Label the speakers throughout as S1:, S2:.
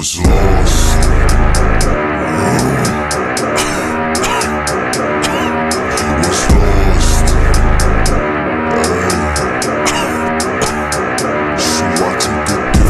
S1: was lost. Was lost. So I took a different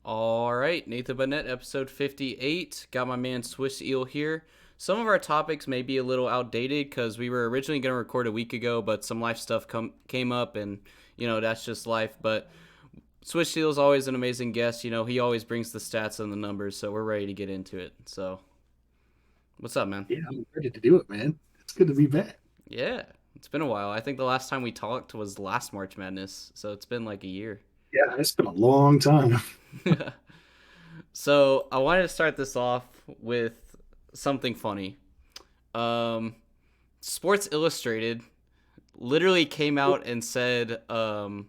S2: Alright, Nathan Burnett, episode 58. Got my man Swisheel here. Some of our topics may be a little outdated because we were originally going to record a week ago, but some life stuff came up, and, that's just life. But Swisheel is always an amazing guest. He always brings the stats and the numbers, so we're ready to get into it. So, what's up, man?
S3: Yeah, I'm ready to do it, man. It's good to be back.
S2: Yeah, it's been a while. I think the last time we talked was last March Madness, so it's been like a year.
S3: Yeah, it's been a long time.
S2: So I wanted to start this off with something funny. Sports Illustrated literally came out and said, "Don't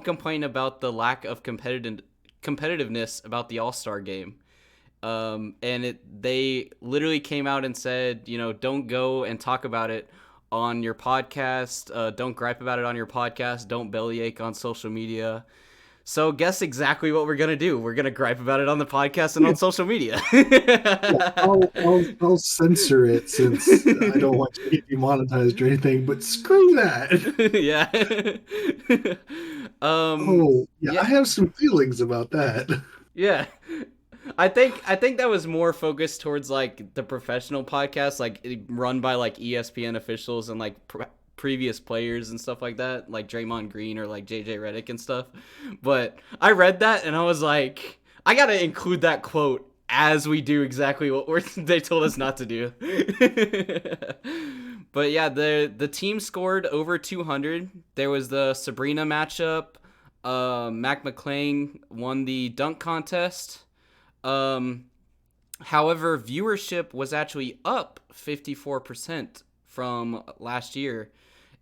S2: complain about the lack of competitiveness about the All-Star game." They literally came out and said, don't go and talk about it on your podcast. Don't gripe about it on your podcast. Don't bellyache on social media. So guess exactly what we're going to do. We're going to gripe about it on the podcast and on social media.
S3: Yeah, I'll censor it since I don't want to get demonetized or anything, but screw that.
S2: Yeah.
S3: I have some feelings about that.
S2: Yeah. I think that was more focused towards like the professional podcast, like run by like ESPN officials and like previous players and stuff like that, like Draymond Green or like JJ Redick and stuff. But I read that and I was like, I gotta include that quote as we do exactly what they told us not to do. But yeah, the team scored over 200. There was the Sabrina matchup. Mac McClain won the dunk contest. However, viewership was actually up 54% from last year.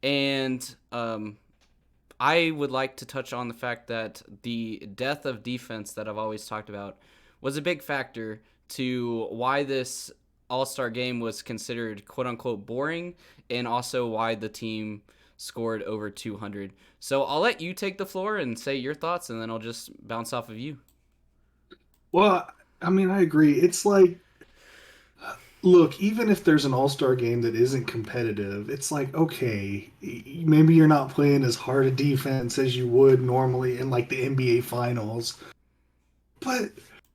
S2: And I would like to touch on the fact that the death of defense that I've always talked about was a big factor to why this All-Star game was considered quote-unquote boring, and also why the team scored over 200. So I'll let you take the floor and say your thoughts, and then I'll just bounce off of you.
S3: Well, I mean, I agree. It's like, look, even if there's an all-star game that isn't competitive, it's like, okay, maybe you're not playing as hard a defense as you would normally in like the NBA finals. But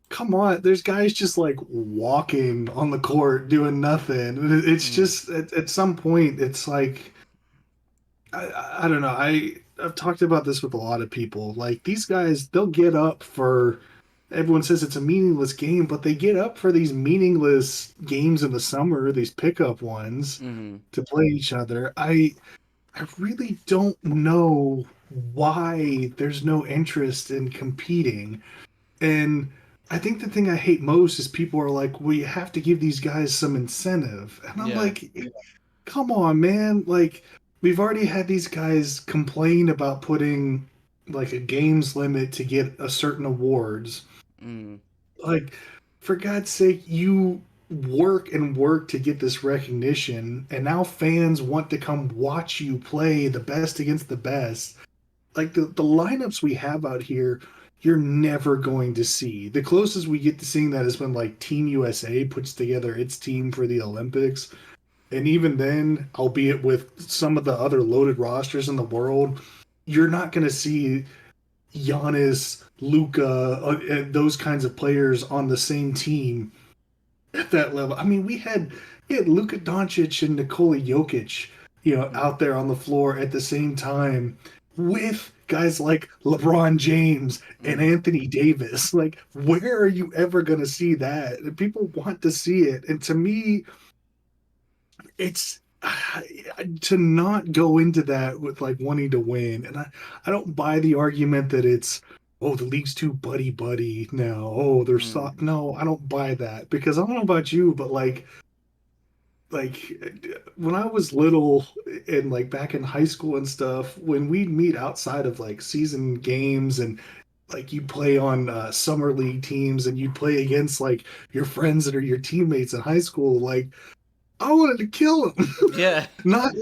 S3: come on, there's guys just like walking on the court doing nothing. It's just at some point, it's like, I don't know. I've talked about this with a lot of people. Like these guys, they'll get up for. Everyone says it's a meaningless game, but they get up for these meaningless games in the summer, these pickup ones, to play each other. I really don't know why there's no interest in competing. And I think the thing I hate most is people are like, well, you have to give these guys some incentive. And I'm like, come on, man. Like, we've already had these guys complain about putting like a games limit to get a certain awards. Like, for God's sake, you work and work to get this recognition, and now fans want to come watch you play the best against the best. Like, the lineups we have out here, you're never going to see. The closest we get to seeing that is when, like, Team USA puts together its team for the Olympics. And even then, albeit with some of the other loaded rosters in the world, you're not going to see Giannis, Luka, and those kinds of players on the same team at that level. I mean, we had Luka Doncic and Nikola Jokic, out there on the floor at the same time with guys like LeBron James and Anthony Davis. Like, where are you ever going to see that? People want to see it. And to me, it's to not go into that with like wanting to win. And I don't buy the argument that it's, oh, the league's too buddy buddy now. Oh, they're soft. No, I don't buy that, because I don't know about you, but like when I was little and like back in high school and stuff, when we'd meet outside of like season games and like you play on summer league teams and you play against like your friends that are your teammates in high school. Like I wanted to kill them.
S2: Yeah.
S3: not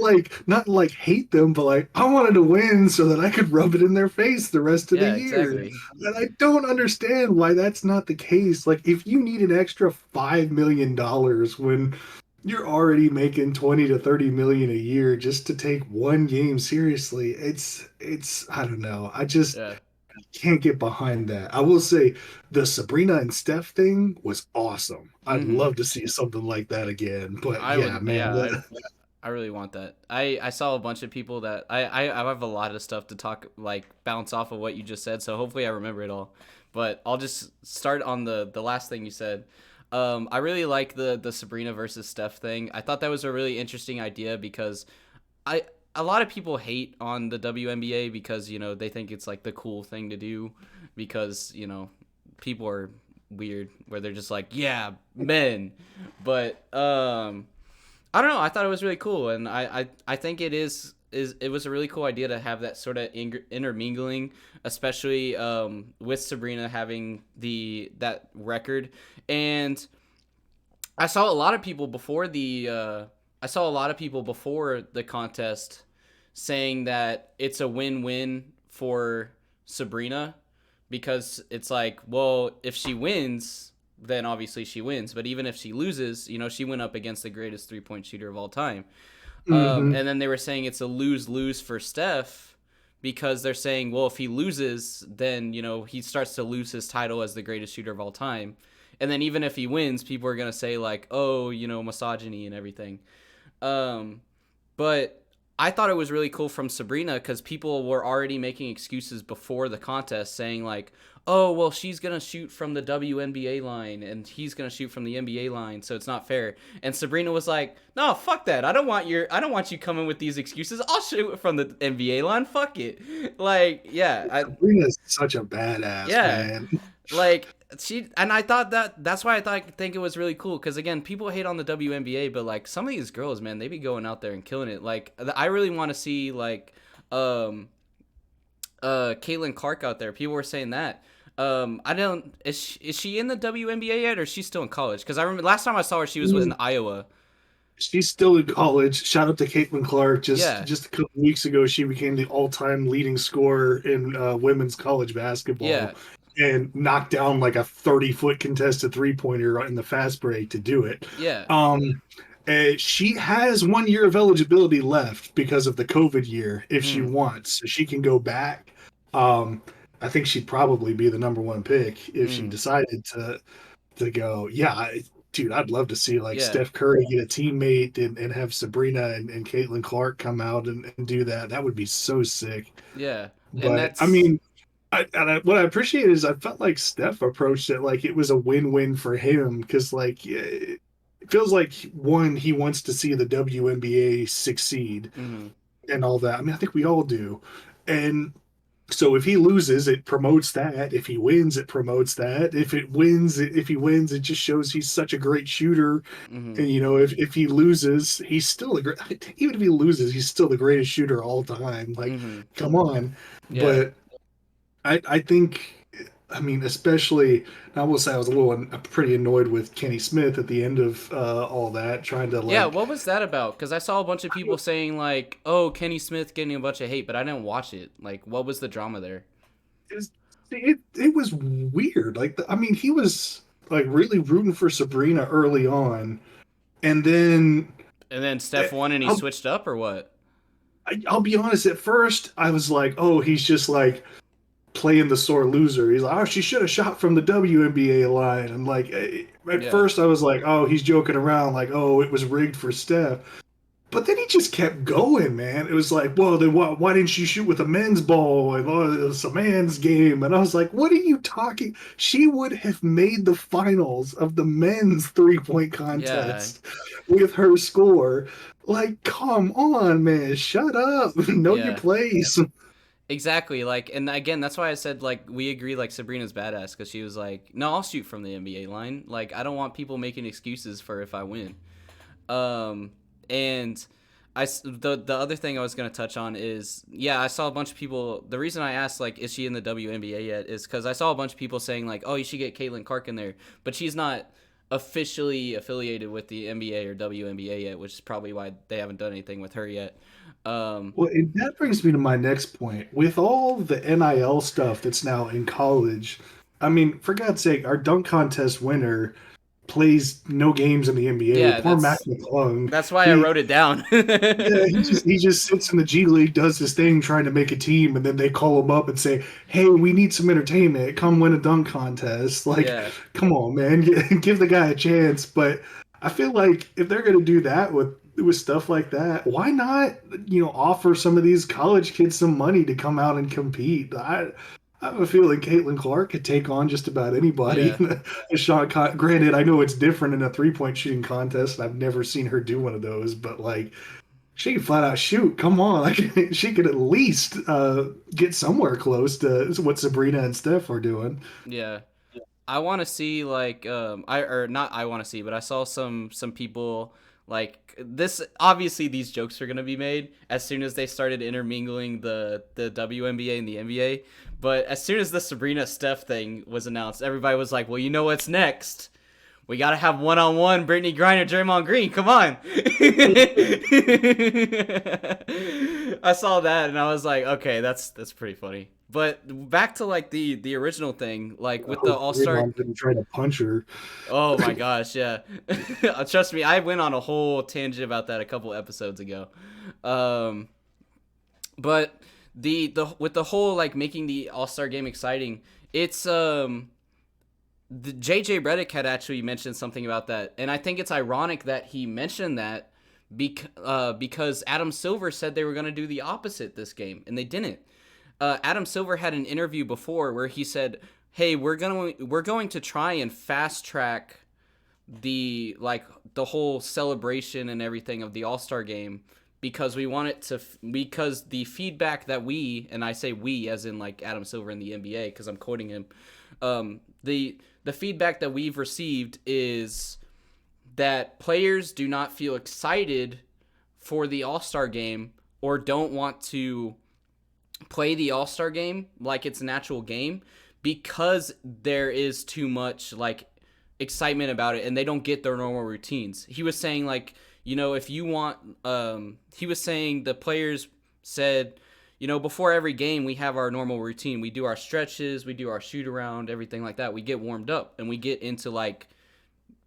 S3: like hate them, but like I wanted to win so that I could rub it in their face the rest of the
S2: Yeah,
S3: year.
S2: exactly.
S3: And I don't understand why that's not the case. Like if you need an extra $5 million when you're already making 20 to 30 million a year just to take one game seriously, it's I don't know. I just
S2: Yeah.
S3: can't get behind that. I will say the Sabrina and Steph thing was awesome. I'd
S2: Mhm.
S3: love to see something like that again. But
S2: I
S3: yeah,
S2: would,
S3: man,
S2: yeah, I really want that. I saw a bunch of people that I have a lot of stuff to talk, like bounce off of what you just said, so hopefully I remember it all. But I'll just start on the last thing you said. I really like the Sabrina versus Steph thing. I thought that was a really interesting idea because I a lot of people hate on the WNBA because they think it's like the cool thing to do because people are weird where they're just like, yeah, men. But I don't know. I thought it was really cool, and I think it was a really cool idea to have that sort of intermingling, especially with Sabrina having that record. And I saw a lot of people before the contest saying that it's a win-win for Sabrina because it's like, well, if she wins, then obviously she wins. But even if she loses, she went up against the greatest three-point shooter of all time.
S3: hmm
S2: And then they were saying it's a lose-lose for Steph because they're saying, well, if he loses, then, he starts to lose his title as the greatest shooter of all time. And then even if he wins, people are going to say, like, oh, misogyny and everything. Um, but I thought it was really cool from Sabrina because people were already making excuses before the contest saying, like, oh, well, she's going to shoot from the WNBA line and he's going to shoot from the NBA line, so it's not fair. And Sabrina was like, no, fuck that. I don't want you coming with these excuses. I'll shoot from the NBA line. Fuck it. Like, yeah,
S3: Sabrina's such a badass,
S2: yeah.
S3: man.
S2: Like and I thought that's why I think it was really cool because again, people hate on the WNBA, but like some of these girls, man, they be going out there and killing it. Like I really want to see like Caitlin Clark out there. People were saying that. I don't is she in the WNBA yet or is she still in college? Because I remember last time I saw her, she was in Iowa.
S3: She's still in college. Shout out to Caitlin Clark. Just
S2: Yeah,
S3: just a couple weeks ago, she became the all-time leading scorer in women's college basketball,
S2: yeah,
S3: and knocked down like a 30-foot contested three-pointer in the fast break to do it.
S2: yeah.
S3: She has 1 year of eligibility left because of the COVID year if she
S2: Mm,
S3: wants. So she can go back. Um, I think she'd probably be the number one pick if she
S2: mm,
S3: decided to go. Yeah, dude, I'd love to see like
S2: yeah,
S3: Steph Curry get a teammate and have Sabrina and Caitlin Clark come out and do that. That would be so sick.
S2: yeah. And
S3: But I
S2: that's
S3: mean, what I appreciate is I felt like Steph approached it like it was a win-win for him because like it feels like one, he wants to see the WNBA succeed
S2: mhm,
S3: and all that. I mean, I think we all do. And so if he loses, it promotes that. If he wins, it promotes that. If he wins, it just shows he's such a great shooter.
S2: mhm,
S3: And if he loses, he's still a great. Even if he loses, he's still the greatest shooter all time. Like,
S2: mhm.
S3: come on.
S2: Yeah.
S3: But I think, I mean, especially, I will say I was pretty annoyed with Kenny Smith at the end of all that, trying to
S2: Yeah,
S3: like,
S2: what was that about? Because I saw a bunch of people saying like, "Oh, Kenny Smith getting a bunch of hate," but I didn't watch it. Like, what was the drama there?
S3: it was weird. Like, I mean, he was like really rooting for Sabrina early on, and then
S2: And then Steph won and he
S3: I'll,
S2: switched up, or what?
S3: I'll be honest. At first, I was like, oh, he's just like playing the sore loser. He's like, oh, she should have shot from the WNBA line. And like, at
S2: Yeah,
S3: first, I was like, oh, he's joking around, like, oh, it was rigged for Steph. But then he just kept going, man. It was like, well, then why didn't she shoot with a men's ball? And oh, it's a man's game. And I was like, what are you talking? She would have made the finals of the men's three-point
S2: yeah,
S3: contest with her score. Like, come on, man. Shut up. Know your
S2: yeah.
S3: place.
S2: Exactly. Like, and again, that's why I said like we agree. Like Sabrina's badass because she was like, "No, I'll shoot from the NBA line. Like, I don't want people making excuses for if I win." And The other thing I was gonna touch on is, yeah, I saw a bunch of people. The reason I asked, like, is she in the WNBA yet, is because I saw a bunch of people saying, like, oh, you should get Caitlin Clark in there, but she's not officially affiliated with the NBA or WNBA yet, which is probably why they haven't done anything with her yet.
S3: Well, and that brings me to my next point. With all the NIL stuff that's now in college, I mean, for God's sake, our dunk contest winner plays no games in the NBA.
S2: Yeah,
S3: Poor Mac McClung.
S2: that's why I
S3: He,
S2: wrote it down.
S3: yeah, he just sits in the G League, does his thing, trying to make a team, and then they call him up and say, "Hey, we need some entertainment. Come win a dunk contest." Like,
S2: Yeah.
S3: come on, man, give the guy a chance. But I feel like if they're gonna do that with stuff like that, why not, offer some of these college kids some money to come out and compete? I have a feeling Caitlin Clark could take on just about anybody.
S2: Yeah.
S3: A granted, I know it's different in a 3-point shooting contest. And I've never seen her do one of those, but like, she can flat out shoot. Come on, like she could at least get somewhere close to what Sabrina and Steph are doing.
S2: Yeah. I want to see, like, I want to see, but I saw some people, like, this. Obviously these jokes are going to be made as soon as they started intermingling the WNBA and the NBA, but as soon as the Sabrina Steph thing was announced, everybody was like, well, you know what's next? We got to have one-on-one Brittany Griner, Draymond Green. Come on. I saw that and I was like, okay, that's pretty funny. But back to, like, the original thing, like with the All-Star.
S3: Draymond didn't try to punch her.
S2: Oh my gosh, yeah. Trust me, I went on a whole tangent about that a couple episodes ago. But the with the whole, like, making the All-Star game exciting, it's the JJ Redick had actually mentioned something about that, and I think it's ironic that he mentioned that because Adam Silver said they were going to do the opposite this game, and they didn't. Adam Silver had an interview before where he said, "Hey, we're going to try and fast track the whole celebration and everything of the All-Star game because we want it to because the feedback that we, and I say we as in, like, Adam Silver in the NBA because I'm quoting him, the feedback that we've received is that players do not feel excited for the All-Star game or don't want to play the All-Star game like it's an actual game because there is too much, like, excitement about it and they don't get their normal routines." He was saying, like, if you want, he was saying the players said, before every game we have our normal routine. We do our stretches, we do our shoot around, everything like that. We get warmed up and we get into, like,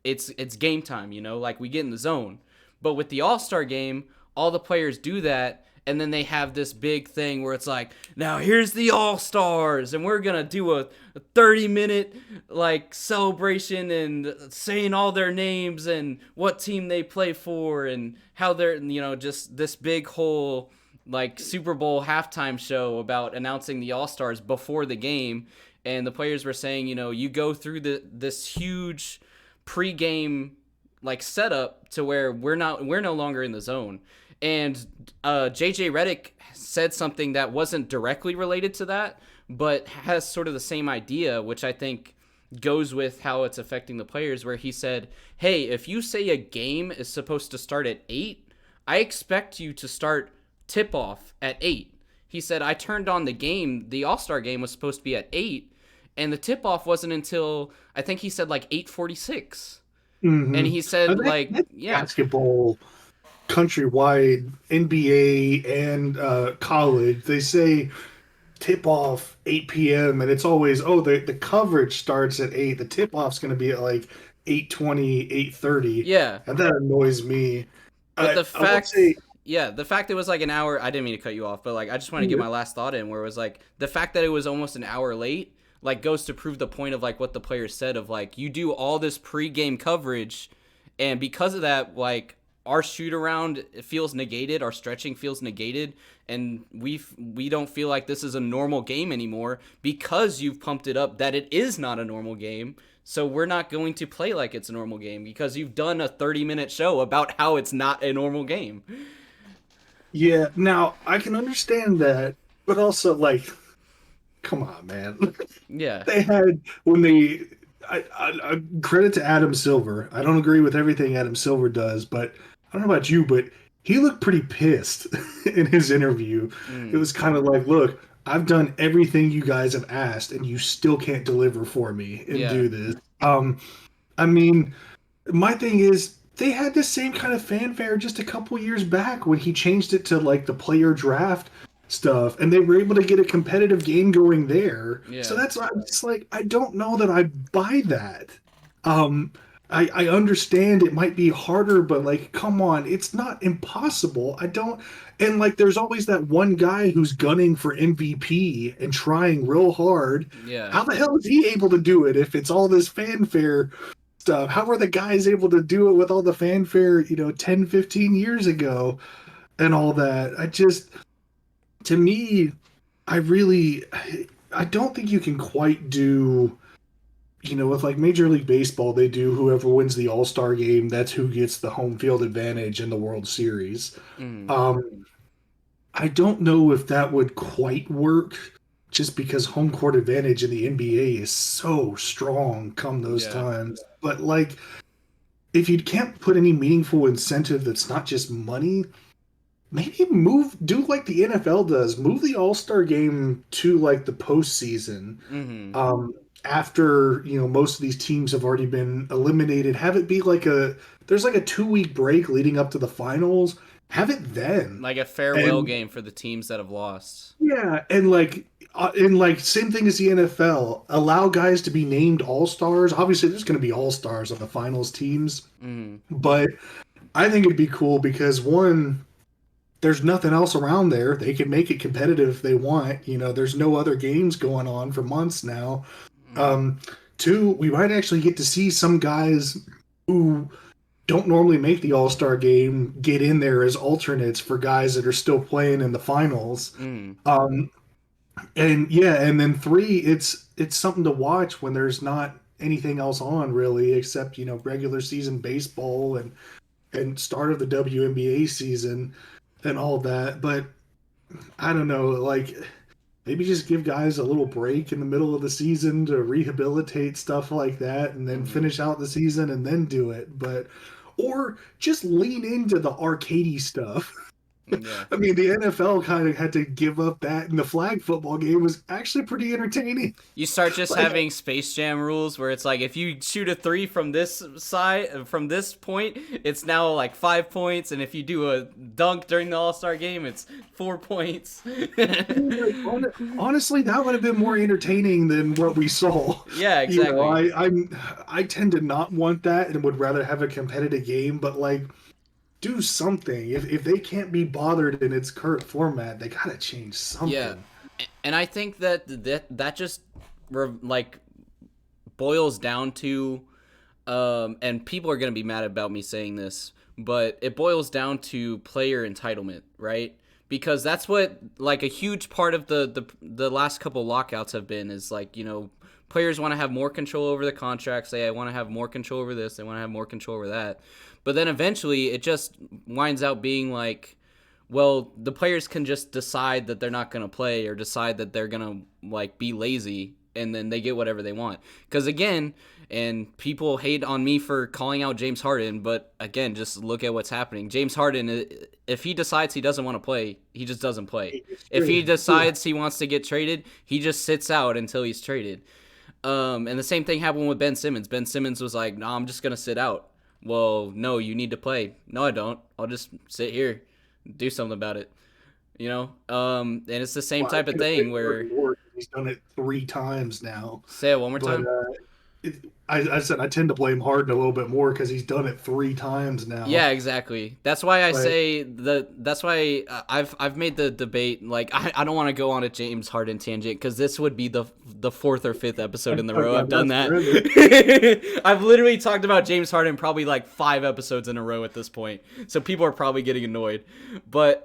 S2: it's game time, like we get in the zone. But with the All-Star game, all the players do that. And then they have this big thing where it's like, now here's the All-Stars, and we're going to do a 30-minute, like, celebration and saying all their names and what team they play for and how they're, just this big whole, like, Super Bowl halftime show about announcing the All-Stars before the game. And the players were saying, you go through this huge pregame, like, setup to where we're no longer in the zone. And JJ Redick said something that wasn't directly related to that, but has sort of the same idea, which I think goes with how it's affecting the players, where he said, hey, if you say a game is supposed to start at 8, I expect you to start tip-off at 8. He said, I turned on the game. The All-Star game was supposed to be at 8, and the tip-off wasn't until, I think he said, like, 8:46.
S3: Mm-hmm.
S2: And he said, like, yeah.
S3: Basketball, countrywide, NBA, and college, they say tip off 8 p.m. and it's always, the coverage starts at 8. The tip off's going to be at like 8:20, 8:30.
S2: Yeah.
S3: And that annoys me.
S2: But the fact it was like an hour, I didn't mean to cut you off, but, like, I just want to get my last thought in, where it was like the fact that it was almost an hour late, like, goes to prove the point of, like, what the players said of, like, you do all this pregame coverage, and because of that, like, our shoot around feels negated, our stretching feels negated, and we don't feel like this is a normal game anymore because you've pumped it up that it is not a normal game. So we're not going to play like it's a normal game because you've done a 30-minute show about how it's not a normal game.
S3: Yeah, now I can understand that, but also, like, come on, man.
S2: Yeah.
S3: They had, when they, I credit to Adam Silver. I don't agree with everything Adam Silver does, but I don't know about you, but he looked pretty pissed in his interview. It was kind of like, look, I've done everything you guys have asked, and you still can't deliver for me and
S2: Yeah.
S3: do this. I mean, my thing is, they had the same kind of fanfare just a couple years back when he changed it to like the player draft stuff, and they were able to get a competitive game going there. So
S2: Yeah.
S3: that's why I'm just like, I don't know that I buy that. Um, I understand it might be harder, but like, come on, it's not impossible. I don't, and like, there's always that one guy who's gunning for MVP and trying real hard.
S2: Yeah.
S3: How the hell is he able to do it if it's all this fanfare stuff? How were the guys able to do it with all the fanfare, 10, 15 years ago and all that? To me, I really, I don't think you can quite do, with like Major League Baseball, they do whoever wins the All-Star game, that's who gets the home field advantage in the World Series.
S2: Mm.
S3: Um, I don't know if that would quite work just because home court advantage in the NBA is so strong come those
S2: Yeah.
S3: times. But like, if you can't put any meaningful incentive that's not just money, maybe do like the NFL does, move the All-Star game to like the postseason.
S2: Mm-hmm.
S3: After, most of these teams have already been eliminated, have it be like there's like a 2-week break leading up to the finals. Have it then.
S2: Like a farewell
S3: And-
S2: game for the teams that have lost.
S3: Yeah, and like same thing as the NFL. Allow guys to be named all-stars. Obviously, there's going to be all-stars on the finals teams,
S2: Mm.
S3: but I think it'd be cool because one, there's nothing else around there. They can make it competitive if they want. There's no other games going on for months now. Two, we might actually get to see some guys who don't normally make the All-Star game get in there as alternates for guys that are still playing in the finals.
S2: Mm.
S3: And yeah, and then three, it's something to watch when there's not anything else on really except, regular season baseball and start of the WNBA season and all that. But I don't know, like maybe just give guys a little break in the middle of the season to rehabilitate stuff like that and then finish out the season and then do it. Or just lean into the arcadey stuff.
S2: Yeah.
S3: I mean, the NFL kind of had to give up that, and the flag football game was actually pretty entertaining.
S2: You start just having Space Jam rules where it's like if you shoot a 3 from this side, from this point, it's now like 5 points, and if you do a dunk during the All-Star game, it's 4 points.
S3: Honestly, that would have been more entertaining than what we saw.
S2: Yeah, exactly.
S3: I tend to not want that and would rather have a competitive game, but like, do something. If they can't be bothered in its current format, they gotta change something.
S2: Yeah, and I think that just like boils down to, and people are gonna be mad about me saying this, but it boils down to player entitlement, right? Because that's what like a huge part of the last couple lockouts have been is like players want to have more control over the contracts. Say I want to have more control over this. They want to have more control over that. But then eventually it just winds out being like, well, the players can just decide that they're not going to play or decide that they're going to like be lazy and then they get whatever they want. Because again, and people hate on me for calling out James Harden, but again, just look at what's happening. James Harden, if he decides he doesn't want to play, he just doesn't play. If he decides he wants to get traded, he just sits out until he's traded. And the same thing happened with Ben Simmons. Ben Simmons was like, no, I'm just going to sit out. Well, no, you need to play. No, I don't. I'll just sit here, do something about it. And it's the same type of thing where
S3: he's done it 3 times now.
S2: Say it one more time.
S3: I said I tend to blame Harden a little bit more because he's done it 3 times now.
S2: Yeah, exactly. That's why I say that's why I've made the debate. Like I don't want to go on a James Harden tangent because this would be the 4th or 5th episode in the row I've done that. I've literally talked about James Harden probably like 5 episodes in a row at this point, so people are probably getting annoyed. But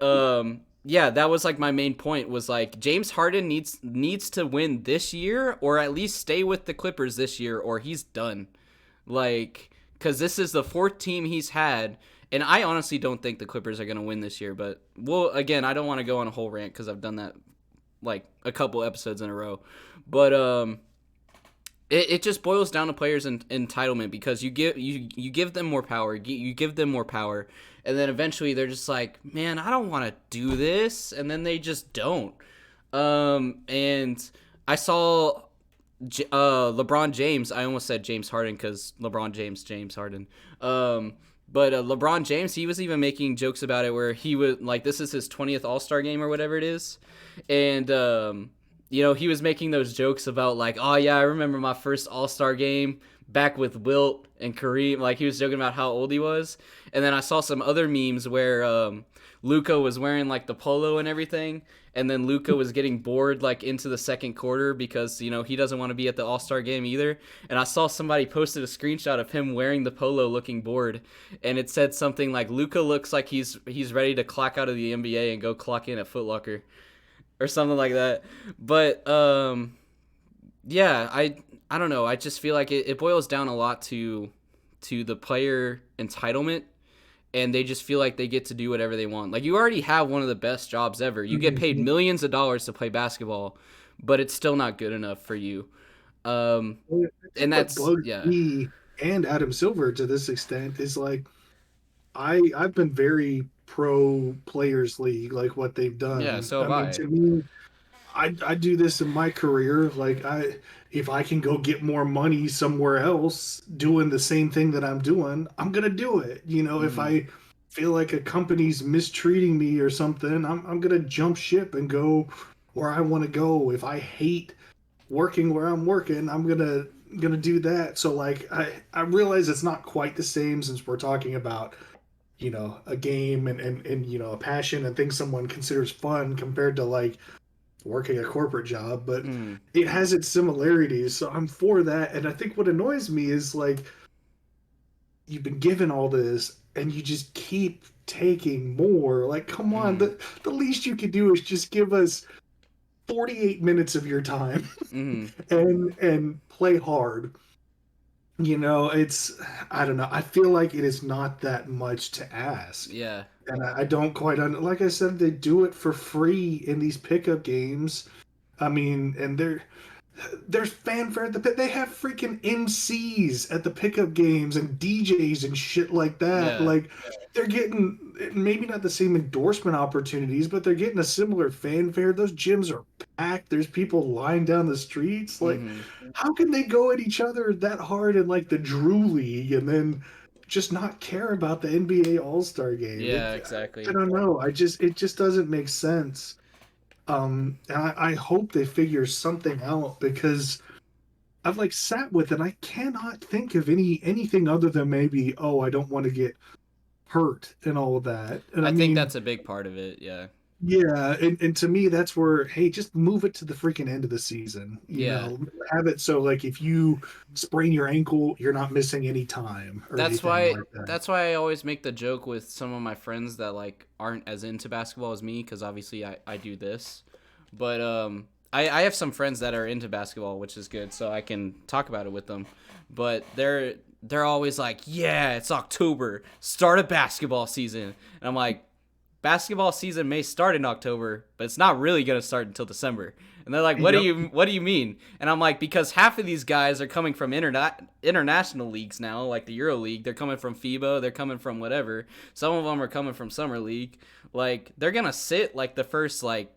S2: yeah, that was like my main point was like James Harden needs to win this year or at least stay with the Clippers this year or he's done. Like, because this is the 4th team he's had, and I honestly don't think the Clippers are going to win this year. But, well, again, I don't want to go on a whole rant because I've done that like a couple episodes in a row. But it just boils down to players' entitlement because you give them more power. You give them more power, and then eventually they're just like, man, I don't want to do this, and then they just don't. And I saw LeBron James. I almost said James Harden because LeBron James Harden. But LeBron James, he was even making jokes about it where he would like, this is his 20th All-Star game or whatever it is, and he was making those jokes about like, oh yeah, I remember my first All-Star game back with Wilt and Kareem. Like he was joking about how old he was, and then I saw some other memes where Luka was wearing like the polo and everything, and then Luka was getting bored like into the second quarter because he doesn't want to be at the All-Star game either. And I saw somebody posted a screenshot of him wearing the polo looking bored, and it said something like Luka looks like he's ready to clock out of the NBA and go clock in at Foot Locker or something like that. But yeah, I don't know. I just feel like it boils down a lot to the player entitlement, and they just feel like they get to do whatever they want. Like, you already have one of the best jobs ever. You get paid millions of dollars to play basketball, but it's still not good enough for you. And that's
S3: me and Adam Silver to this extent is like, I've been very pro Players League, like what they've done.
S2: Yeah, so have I.
S3: To me, I do this in my career. Like if I can go get more money somewhere else doing the same thing that I'm doing, I'm gonna do it. If I feel like a company's mistreating me or something, I'm gonna jump ship and go where I want to go. If I hate working where I'm working, I'm gonna do that. So like I realize it's not quite the same since we're talking about a game and a passion and things someone considers fun compared to like working a corporate job, but it has its similarities, so I'm for that. And I think what annoys me is like, you've been given all this and you just keep taking more. Like, come on, the least you could do is just give us 48 minutes of your time and play hard. I don't know. I feel like it is not that much to ask.
S2: Yeah.
S3: And I don't quite like I said, they do it for free in these pickup games. I mean, and there's fanfare at the pit. They have freaking MCs at the pickup games and DJs and shit like that.
S2: Yeah.
S3: Like, they're getting maybe not the same endorsement opportunities, but they're getting a similar fanfare. Those gyms are packed. There's people lying down the streets. Like, how can they go at each other that hard in like the Drew League and then just not care about the NBA All-Star game?
S2: Yeah, exactly.
S3: I don't know. It just doesn't make sense. And I hope they figure something out, because I've like sat with it. I cannot think of anything other than maybe, I don't want to get hurt and all of that. And
S2: I think that's a big part of it. Yeah.
S3: Yeah, and to me, that's where, hey, just move it to the freaking end of the season. You know, have it so like if you sprain your ankle, you're not missing any time. Or
S2: that's why.
S3: like that.
S2: That's why I always make the joke with some of my friends that like aren't as into basketball as me, because obviously I do this, but I have some friends that are into basketball, which is good, so I can talk about it with them. But they're always like, yeah, it's October, start a basketball season, and I'm like, basketball season may start in October, but it's not really going to start until December. And they're like, what do you mean? And I'm like, because half of these guys are coming from international leagues now, like the Euro League. They're coming from FIBA. They're coming from whatever. Some of them are coming from Summer League. Like, they're going to sit like the first like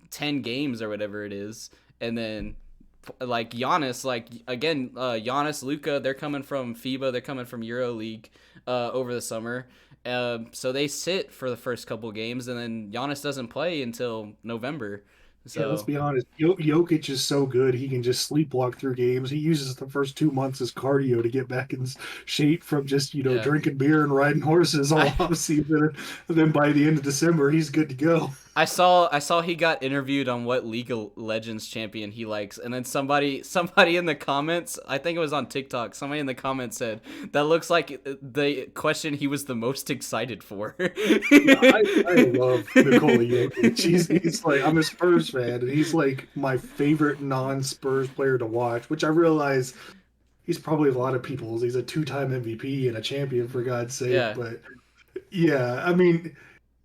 S2: 10 games or whatever it is. And then like Giannis, like again, Giannis, Luka, they're coming from FIBA. They're coming from Euro League over the summer. So they sit for the first couple games, and then Giannis doesn't play until November. So
S3: yeah, let's be honest. Jokic is so good, he can just sleepwalk through games. He uses the first 2 months as cardio to get back in shape from just, drinking beer and riding horses all off season. And then by the end of December, he's good to go.
S2: I saw he got interviewed on what League of Legends champion he likes, and then somebody in the comments, I think it was on TikTok, somebody in the comments said that looks like the question he was the most excited for.
S3: I love Nikola Jokic. He's like, I'm a Spurs fan, and he's like my favorite non-Spurs player to watch, which I realize he's probably a lot of people's. He's a 2-time MVP and a champion, for God's sake.
S2: Yeah.
S3: But yeah, I mean,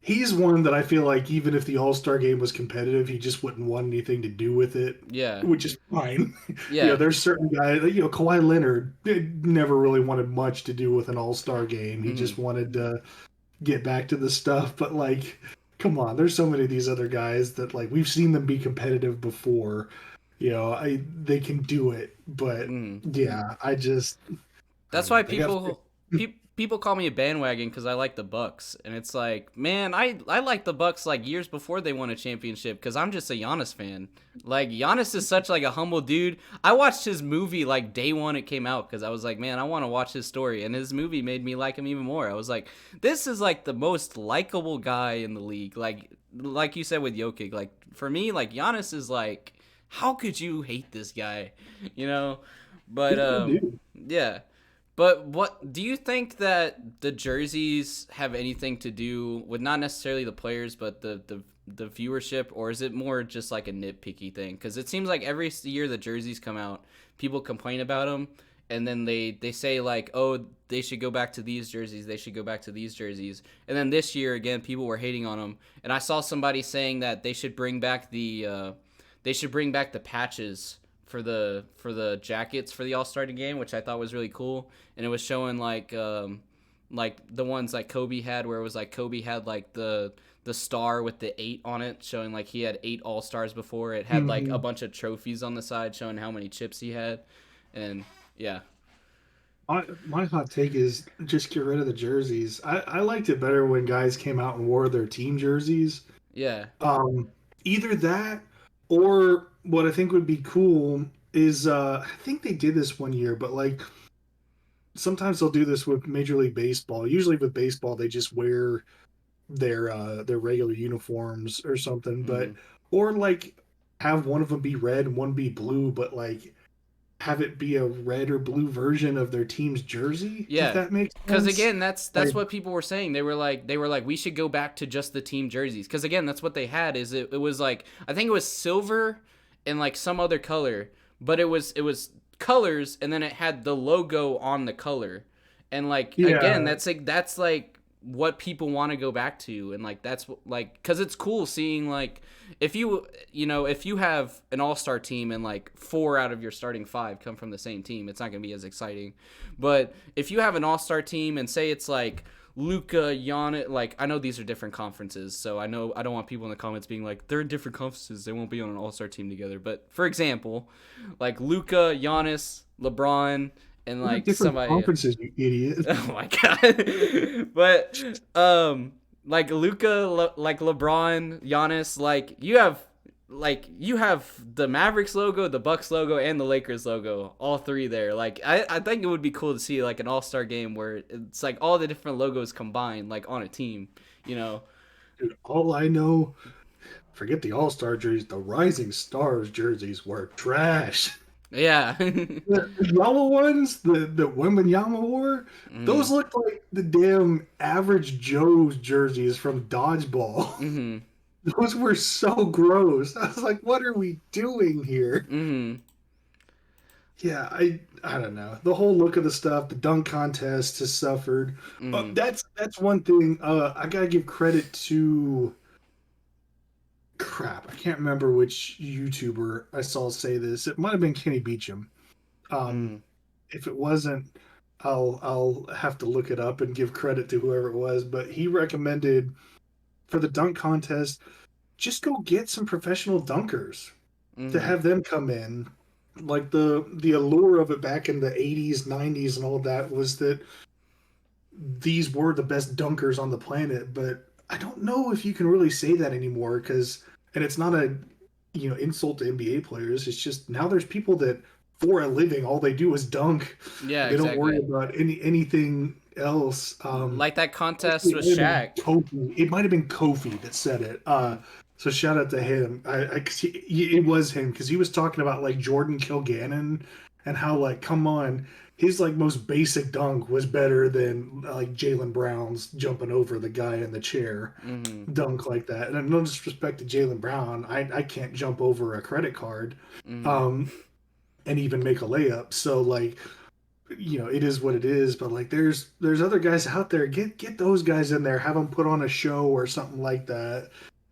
S3: he's one that I feel like even if the All-Star game was competitive, he just wouldn't want anything to do with it.
S2: Yeah.
S3: Which is fine.
S2: Yeah.
S3: There's certain guys, Kawhi Leonard never really wanted much to do with an All-Star game. He just wanted to, get back to the stuff, but like, come on, there's so many of these other guys that like we've seen them be competitive before. They can do it, but
S2: Mm.
S3: yeah, I
S2: That's
S3: don't know.
S2: why
S3: They got
S2: people call me a bandwagon because I like the Bucks, and it's like, man, I like the Bucks like years before they won a championship because I'm just a Giannis fan. Like Giannis is such like a humble dude. I watched his movie like day one it came out because I was like, man, I want to watch his story, and his movie made me like him even more. I was like, this is like the most likable guy in the league. Like you said with Jokic, like for me, like Giannis is like, how could you hate this guy, you know? But
S3: he's a good dude.
S2: yeah. But what do you think that the jerseys have anything to do with not necessarily the players, but the viewership, or is it more just like a nitpicky thing? Because it seems like every year the jerseys come out, people complain about them, and then they say like, oh, they should go back to these jerseys, they should go back to these jerseys, and then this year again, people were hating on them, and I saw somebody saying that they should bring back the patches for the jackets for the All-Star game, which I thought was really cool. And it was showing like the ones like Kobe had, where it was like Kobe had like the star with the 8 on it, showing like he had 8 All-Stars before. It had like a
S3: Mhm.
S2: bunch of trophies on the side showing how many chips he had. And yeah.
S3: My hot take is just get rid of the jerseys. I liked it better when guys came out and wore their team jerseys.
S2: Yeah.
S3: Um, Either that or what I think would be cool is I think they did this one year, but like sometimes they'll do this with Major League Baseball. Usually with baseball, they just wear their regular uniforms or something, but
S2: Mhm.
S3: or like have one of them be red and one be blue, but like have it be a red or blue version of their team's jersey, if
S2: Yeah.
S3: that makes
S2: Cuz
S3: sense.
S2: again, that's
S3: Like,
S2: what people were saying. They were like we should go back to just the team jerseys, cuz again, that's what they had is it was like I think it was silver and like some other color, but it was colors and then it had the logo on the color. And like again,
S3: yeah,
S2: that's like what people want to go back to, and like like cuz it's cool seeing like if you have an all-star team and like 4 out of your starting 5 come from the same team, it's not going to be as exciting. But if you have an all-star team and say it's like Luca, Giannis, like I know these are different conferences, so I know I don't want people in the comments being like they're in different conferences, they won't be on an all-star team together. But for example, like Luca, Giannis, LeBron, and
S3: those are
S2: like
S3: different
S2: somebody.
S3: conferences, you idiot.
S2: Oh my god. But like Luca, like LeBron, Giannis, like you have the Mavericks logo, the Bucks logo, and the Lakers logo, all three there. Like I think it would be cool to see like an all-star game where it's like all the different logos combined like on a team, you know.
S3: Dude, all I know, forget the All Star jerseys, the Rising Stars jerseys were trash.
S2: Yeah.
S3: The yellow ones, the Wembenyama wore,
S2: Mm.
S3: those looked like the damn average Joe's jerseys from dodgeball.
S2: Mhm.
S3: Those were so gross. I was like, what are we doing here?
S2: Mhm.
S3: Yeah, I don't know. The whole look of the stuff, the dunk contest has suffered.
S2: Mhm.
S3: That's one thing. I gotta give credit to crap. I can't remember which YouTuber I saw say this. It might have been Kenny Beecham. Um,
S2: Mhm.
S3: if it wasn't, I'll have to look it up and give credit to whoever it was. But he recommended for the dunk contest, just go get some professional dunkers to
S2: Mhm.
S3: have them come in. Like the allure of it back in the 80s, 90s, and all that was that these were the best dunkers on the planet. But I don't know if you can really say that anymore because, and it's not a insult to NBA players. It's just now there's people that for a living all they do is dunk.
S2: Yeah,
S3: They don't worry
S2: exactly.
S3: about anything else.
S2: Like that contest
S3: Actually,
S2: with Shaq.
S3: It might have been Kofi that said it.
S2: Mm.
S3: So shout out to him. 'Cause it was him because he was talking about like Jordan Kilgannon and how like come on, his like most basic dunk was better than like Jalen Brown's jumping over the guy in the chair
S2: Mhm.
S3: dunk like that. And no disrespect to Jalen Brown, I can't jump over a credit card,
S2: Mhm.
S3: um, and even make a layup. So like it is what it is, but like there's other guys out there. Get those guys in there, have them put on a show or something like that.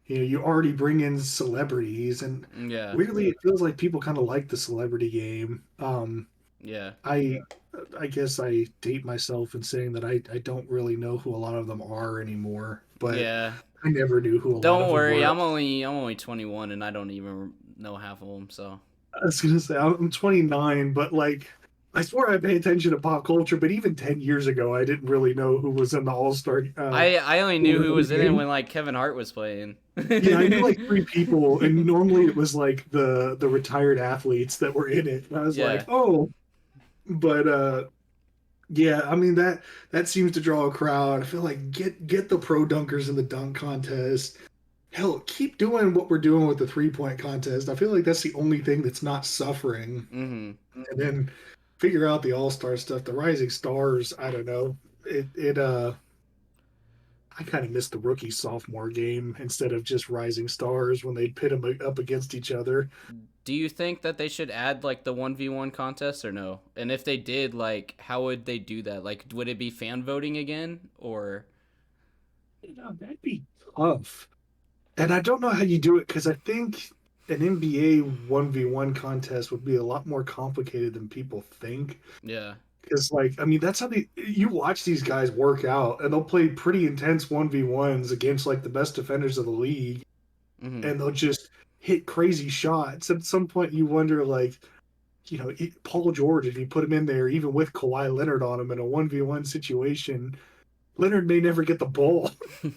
S3: You already bring in celebrities, and
S2: Yeah.
S3: weirdly, it feels like people kind of like the celebrity game.
S2: Yeah.
S3: I I guess I date myself in saying that I don't really know who a lot of them are anymore, but
S2: Yeah.
S3: I never knew who a lot
S2: Don't
S3: of them
S2: worry,
S3: were.
S2: I'm only 21 and I don't even know half of them. So
S3: I was gonna say I'm 29, but like I swear I pay attention to pop culture, but even 10 years ago I didn't really know who was in the All-Star
S2: I only knew who was in it
S3: game.
S2: when like Kevin Hart was playing.
S3: Yeah, I knew like three people, and normally it was like the retired athletes that were in it. And I was like,
S2: Yeah.
S3: oh, but yeah, I mean that seems to draw a crowd. I feel like get the pro dunkers in the dunk contest. Hell, keep doing what we're doing with the 3-point contest. I feel like that's the only thing that's not suffering.
S2: Mhm.
S3: And then figure out the all-star stuff, the rising stars. I don't know. It I kind of missed the rookie sophomore game instead of just rising stars when they'd pit them up against each other.
S2: Do you think that they should add like the 1v1 contest or no? And if they did, like how would they do that? Like would it be fan voting again or
S3: That'd be tough. And I don't know how you do it because I think an NBA 1v1 contest would be a lot more complicated than people think.
S2: yeah.
S3: Because, like, I mean, that's how you watch these guys work out, and they'll play pretty intense 1v1s against, like, the best defenders of the league,
S2: Mhm.
S3: and they'll just hit crazy shots. At some point, you wonder, like, Paul George, if you put him in there, even with Kawhi Leonard on him in a 1v1 situation, Leonard may never get the ball.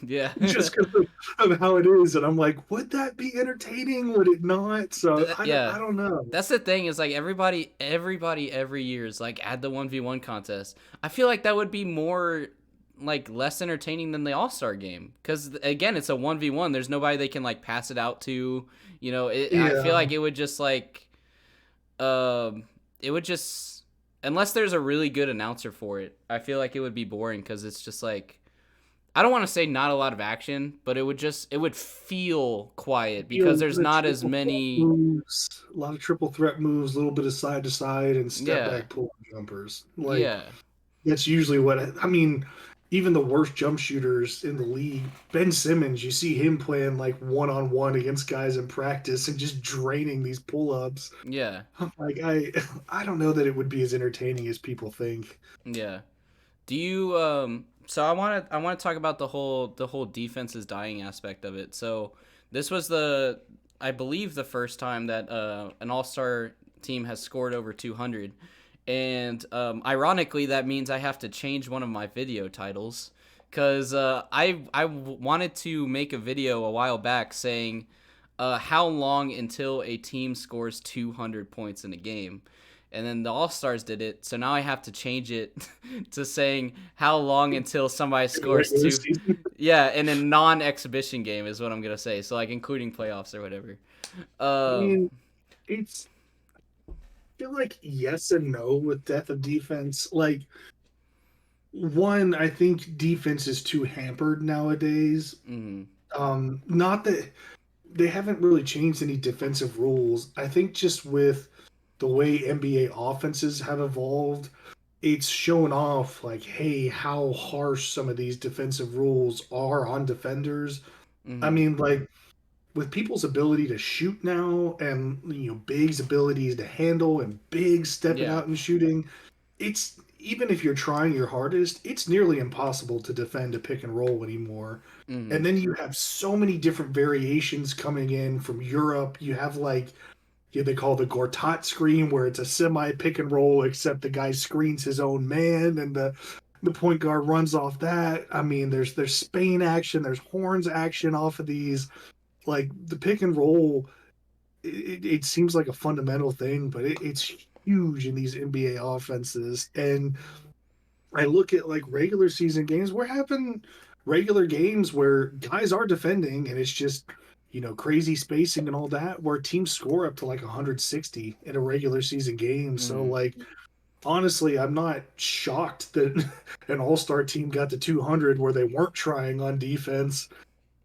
S2: yeah.
S3: just because of how it is. And I'm like, would that be entertaining? Would it not? So I
S2: Yeah.
S3: don't know.
S2: That's the thing is like everybody every year is like add the 1v1 contest. I feel like that would be more like less entertaining than the All-Star game cuz again it's a 1v1. There's nobody they can like pass it out to. I feel
S3: Yeah,
S2: like it would just like um it would just unless there's a really good announcer for it. I feel like it would be boring cuz it's just like I don't want to say not a lot of action, but it would feel quiet
S3: feel a
S2: because there's
S3: lot of
S2: not as
S3: triple threat
S2: many.
S3: moves, a lot of triple threat moves, a little bit of side to side and step
S2: Yeah.
S3: back pull jumpers. Like
S2: Yeah.
S3: that's usually what I mean. Even the worst jump shooters in the league, Ben Simmons, you see him playing like one on one against guys in practice and just draining these pull ups.
S2: Yeah.
S3: Like I don't know that it would be as entertaining as people think.
S2: Yeah. Do you so I want to talk about the whole defenses dying aspect of it. So this was the I believe the first time that an All-Star team has scored over 200. And ironically that means I have to change one of my video titles cuz I wanted to make a video a while back saying how long until a team scores 200 points in a game. And then the All Stars did it, so now I have to change it to saying how long until somebody
S3: In the
S2: scores
S3: regular
S2: two.
S3: season.
S2: Yeah, in a non-exhibition game is what I'm gonna say. So like including playoffs or whatever.
S3: I
S2: Um,
S3: mean, it's I feel like yes and no with depth of defense. Like one, I think defense is too hampered nowadays.
S2: mm,
S3: Not that they haven't really changed any defensive rules. I think just with the way NBA offenses have evolved, it's shown off like, hey, how harsh some of these defensive rules are on defenders. I
S2: mm,
S3: mean, like with people's ability to shoot now and Big's abilities to handle and Big stepping
S2: yeah,
S3: out and shooting, it's even if you're trying your hardest, it's nearly impossible to defend a pick and roll anymore.
S2: mm,
S3: And then you have so many different variations coming in from Europe. You have like they call the Gortat screen, where it's a semi pick and roll, except the guy screens his own man and the point guard runs off that. I mean, there's Spain action, there's horns action off of these. Like the pick and roll, it seems like a fundamental thing, but it's huge in these NBA offenses. And I look at like regular season games. We're having regular games where guys are defending, and it's just crazy spacing and all that. Where teams score up to like 160 in a regular season game. So
S2: mm,
S3: like honestly, I'm not shocked that an All Star team got to 200 where they weren't trying on defense.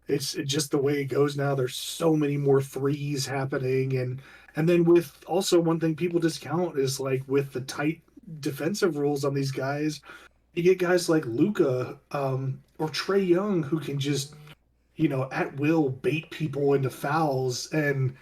S3: It's just the way it goes now. There's so many more threes happening, and then with also one thing people discount is like with the tight defensive rules on these guys, you get guys like Luca or Trey Young who can just at will bait people into fouls, and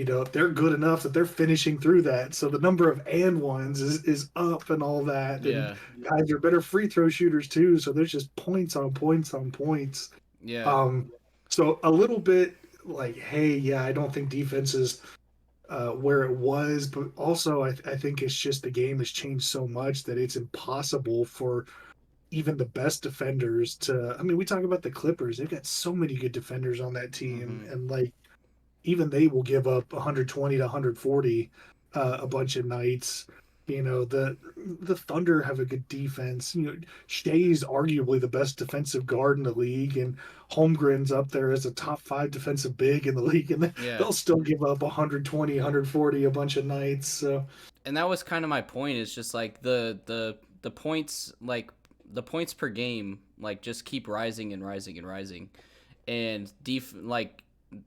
S3: they're good enough that they're finishing through that. So the number of and ones is up and all that. And
S2: Yeah.
S3: guys are better free throw shooters too. So there's just points on points on points.
S2: Yeah.
S3: Um, so a little bit like, hey, yeah, I don't think defense is where it was, but also I think it's just the game has changed so much that it's impossible for even the best defenders to. I mean, we talk about the Clippers; they've got so many good defenders on that team,
S2: Mm-hmm.
S3: and like even they will give up 120 to 140 a bunch of nights. The Thunder have a good defense. Shea's arguably the best defensive guard in the league, and Holmgren's up there as a top 5 defensive big in the league, and
S2: Yeah.
S3: they'll still give up 120, 140 a bunch of nights. So
S2: And that was kind of my point. Is just like the points, like the points per game, like just keep rising and rising and rising, and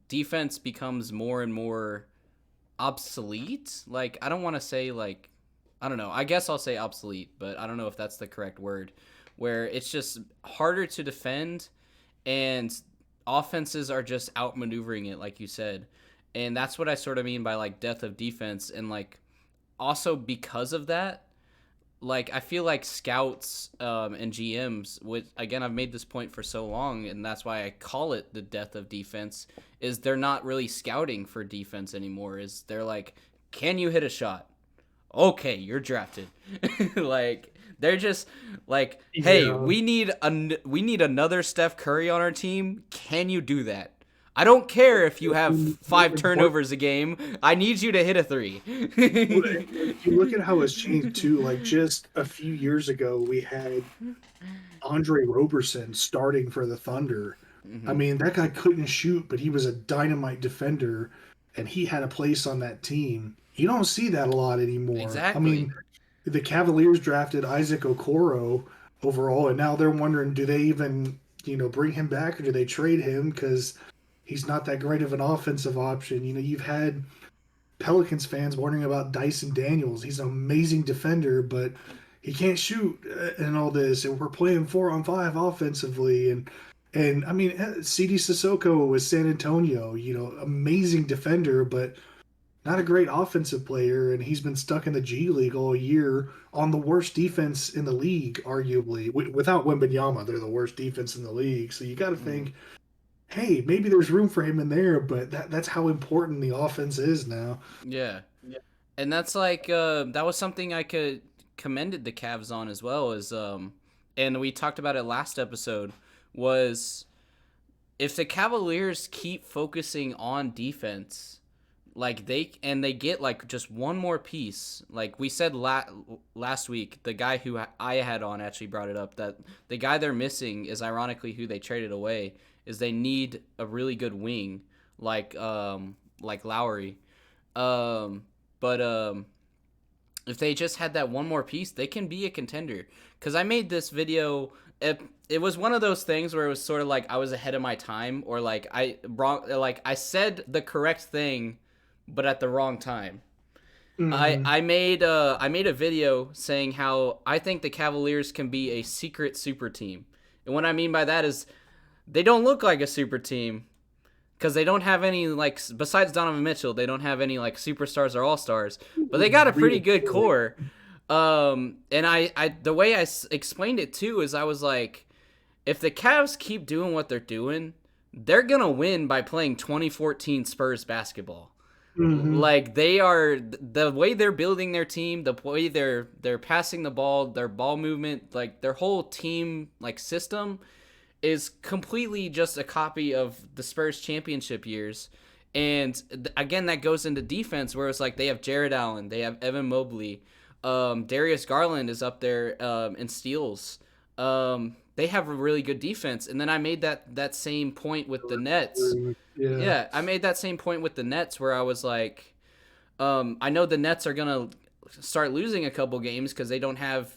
S2: defense becomes more and more obsolete. Like I don't want to say like I don't know. I guess I'll say obsolete, but I don't know if that's the correct word. Where it's just harder to defend, and offenses are just outmaneuvering it, like you said, and that's what I sort of mean by like death of defense, and like also because of that, like I feel like scouts and GMs, which again I've made this point for so long, and that's why I call it the death of defense, is they're not really scouting for defense anymore. Is they're like, can you hit a shot? Okay, you're drafted. Like they're just like, hey,
S3: yeah,
S2: we need another Steph Curry on our team. Can you do that? I don't care if you have 5 turnovers a game. I need you to hit a 3.
S3: if you look at how it's changed too, like just a few years ago, we had Andre Roberson starting for the Thunder. I mean, that guy couldn't shoot, but he was a dynamite defender, and he had a place on that team. You don't see that a lot anymore. I
S2: Exactly.
S3: mean, the Cavaliers drafted Isaac Okoro overall, and now they're wondering, do they even, bring him back or do they trade him because he's not that great of an offensive option. You've had Pelicans fans wondering about Dyson Daniels. He's an amazing defender, but he can't shoot and all this. And we're playing 4-on-5 offensively, and I mean, CD Sissoko was San Antonio. Amazing defender, but not a great offensive player. And he's been stuck in the G League all year on the worst defense in the league, arguably. Without Wembenyama, they're the worst defense in the league. So you got to think, hey, maybe there's room for him in there, but that's how important the offense is now.
S2: Yeah. And that's like that was something I could commended the Cavs on as well as and we talked about it last episode, was if the Cavaliers keep focusing on defense, like they get like just one more piece. Like we said last week, the guy who I had on actually brought it up, that the guy they're missing is ironically who they traded away, is they need a really good wing like Lowry. But if they just had that one more piece, they can be a contender. Because I made this video. It was one of those things where it was sort of like I was ahead of my time, or like I said the correct thing, but at the wrong time.
S3: Mhm.
S2: I made a video saying how I think the Cavaliers can be a secret super team, and what I mean by that is they don't look like a super team because they don't have any, like, besides Donovan Mitchell, they don't have any like superstars or all-stars, but they got a pretty good core. And I the way I explained it too is I was like, if the Cavs keep doing what they're doing, they're gonna win by playing 2014 Spurs basketball.
S3: Mhm.
S2: Like they are, the way they're building their team, the way they're passing the ball, their ball movement, like their whole team like system is completely just a copy of the Spurs championship years. And again, that goes into defense, where it's like they have Jared Allen, they have Evan Mobley, Darius Garland is up there in steals. They have a really good defense. And then I made that same point with the Nets.
S3: Yeah.
S2: Yeah, I made that same point with the Nets, where I was like, I know the Nets are gonna start losing a couple games because they don't have,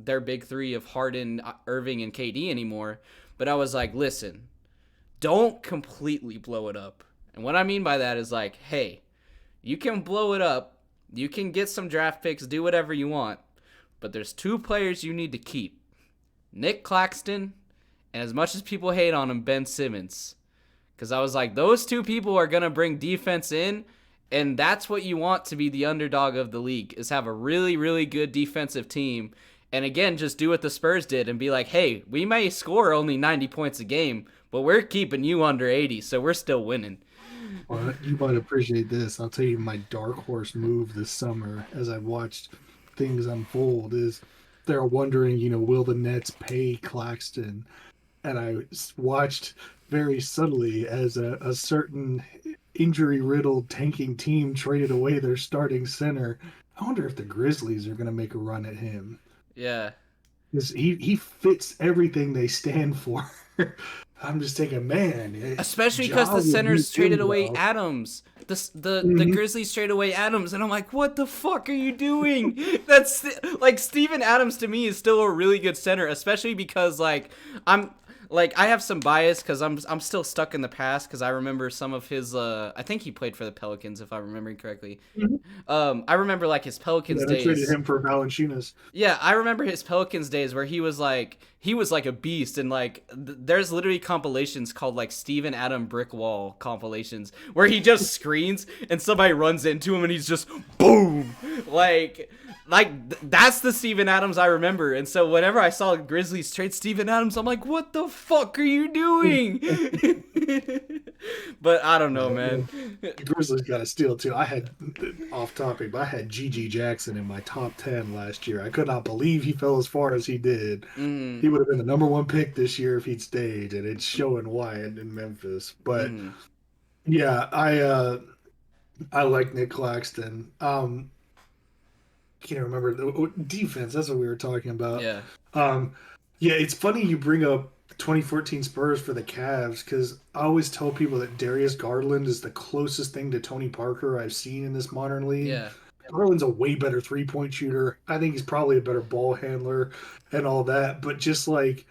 S2: their big three of Harden, Irving, and KD anymore. But I was like, listen, don't completely blow it up. And what I mean by that is like, hey, you can blow it up, you can get some draft picks, do whatever you want, but there's 2 players you need to keep: Nick Claxton, and as much as people hate on him, Ben Simmons. Because I was like, those 2 people are going to bring defense in, And that's what you want to be the underdog of the league, is have a really, really good defensive team. And again, just do what the Spurs did and be like, hey, we may score only 90 points a game, but we're keeping you under 80, so we're still winning.
S3: Well, you might appreciate this. I'll tell you my dark horse move this summer as I've watched things unfold is they're wondering, will the Nets pay Claxton? And I watched very subtly as a certain injury-riddled tanking team traded away their starting center. I wonder if the Grizzlies are going to make a run at him.
S2: Yeah.
S3: Because he fits everything they stand for. I'm just thinking, man.
S2: Especially because the centers traded away Adams. The Grizzlies traded away Adams, and I'm like, what the fuck are you doing? That's like Steven Adams to me is still a really good center, especially because I have some bias because I'm still stuck in the past because I remember some of his I think he played for the Pelicans if I'm remembering correctly. I remember like his Pelicans days.
S3: They traded him for Valanciunas.
S2: Yeah, I remember his Pelicans days where he was like a beast, and like there's literally compilations called like Steven Adam Brick Wall compilations where he just screens and somebody runs into him and he's just boom, like that's the Steven Adams I remember. And so whenever I saw Grizzlies trade Steven Adams, I'm like, what the fuck are you doing? But I don't know, man.
S3: The Grizzlies got a steal too. I had, off topic, but I had G.G. Jackson in my top 10 last year. I could not believe he fell as far as he did. He would have been the number one pick this year if he'd stayed, and it's showing why in Memphis. But yeah, I like Nick Claxton. Can't remember the defense. That's what we were talking about.
S2: Yeah.
S3: Yeah, it's funny you bring up 2014 Spurs for the Cavs because I always tell people that Darius Garland is the closest thing to Tony Parker I've seen in this modern league.
S2: Yeah.
S3: Garland's a way better three-point shooter. I think he's probably a better ball handler and all that. But just like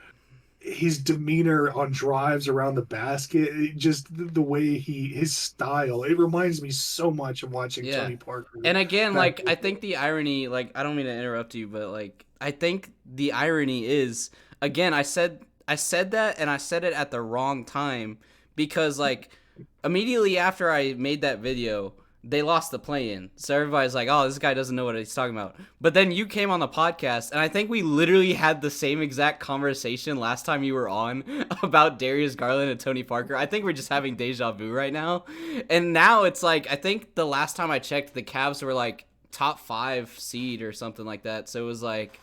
S3: his demeanor on drives around the basket, just the way his style, it reminds me so much of watching Tony Parker.
S2: And again, like I think the irony, like I don't mean to interrupt you, but like I think the irony is, again, I said that and I said it at the wrong time because like immediately after I made that video, they lost the play-in. So everybody's like, oh, this guy doesn't know what he's talking about. But then you came on the podcast, and I think we literally had the same exact conversation last time you were on about Darius Garland and Tony Parker. I think we're just having deja vu right now. And now it's like, I think the last time I checked, the Cavs were like top 5 seed or something like that. So it was like,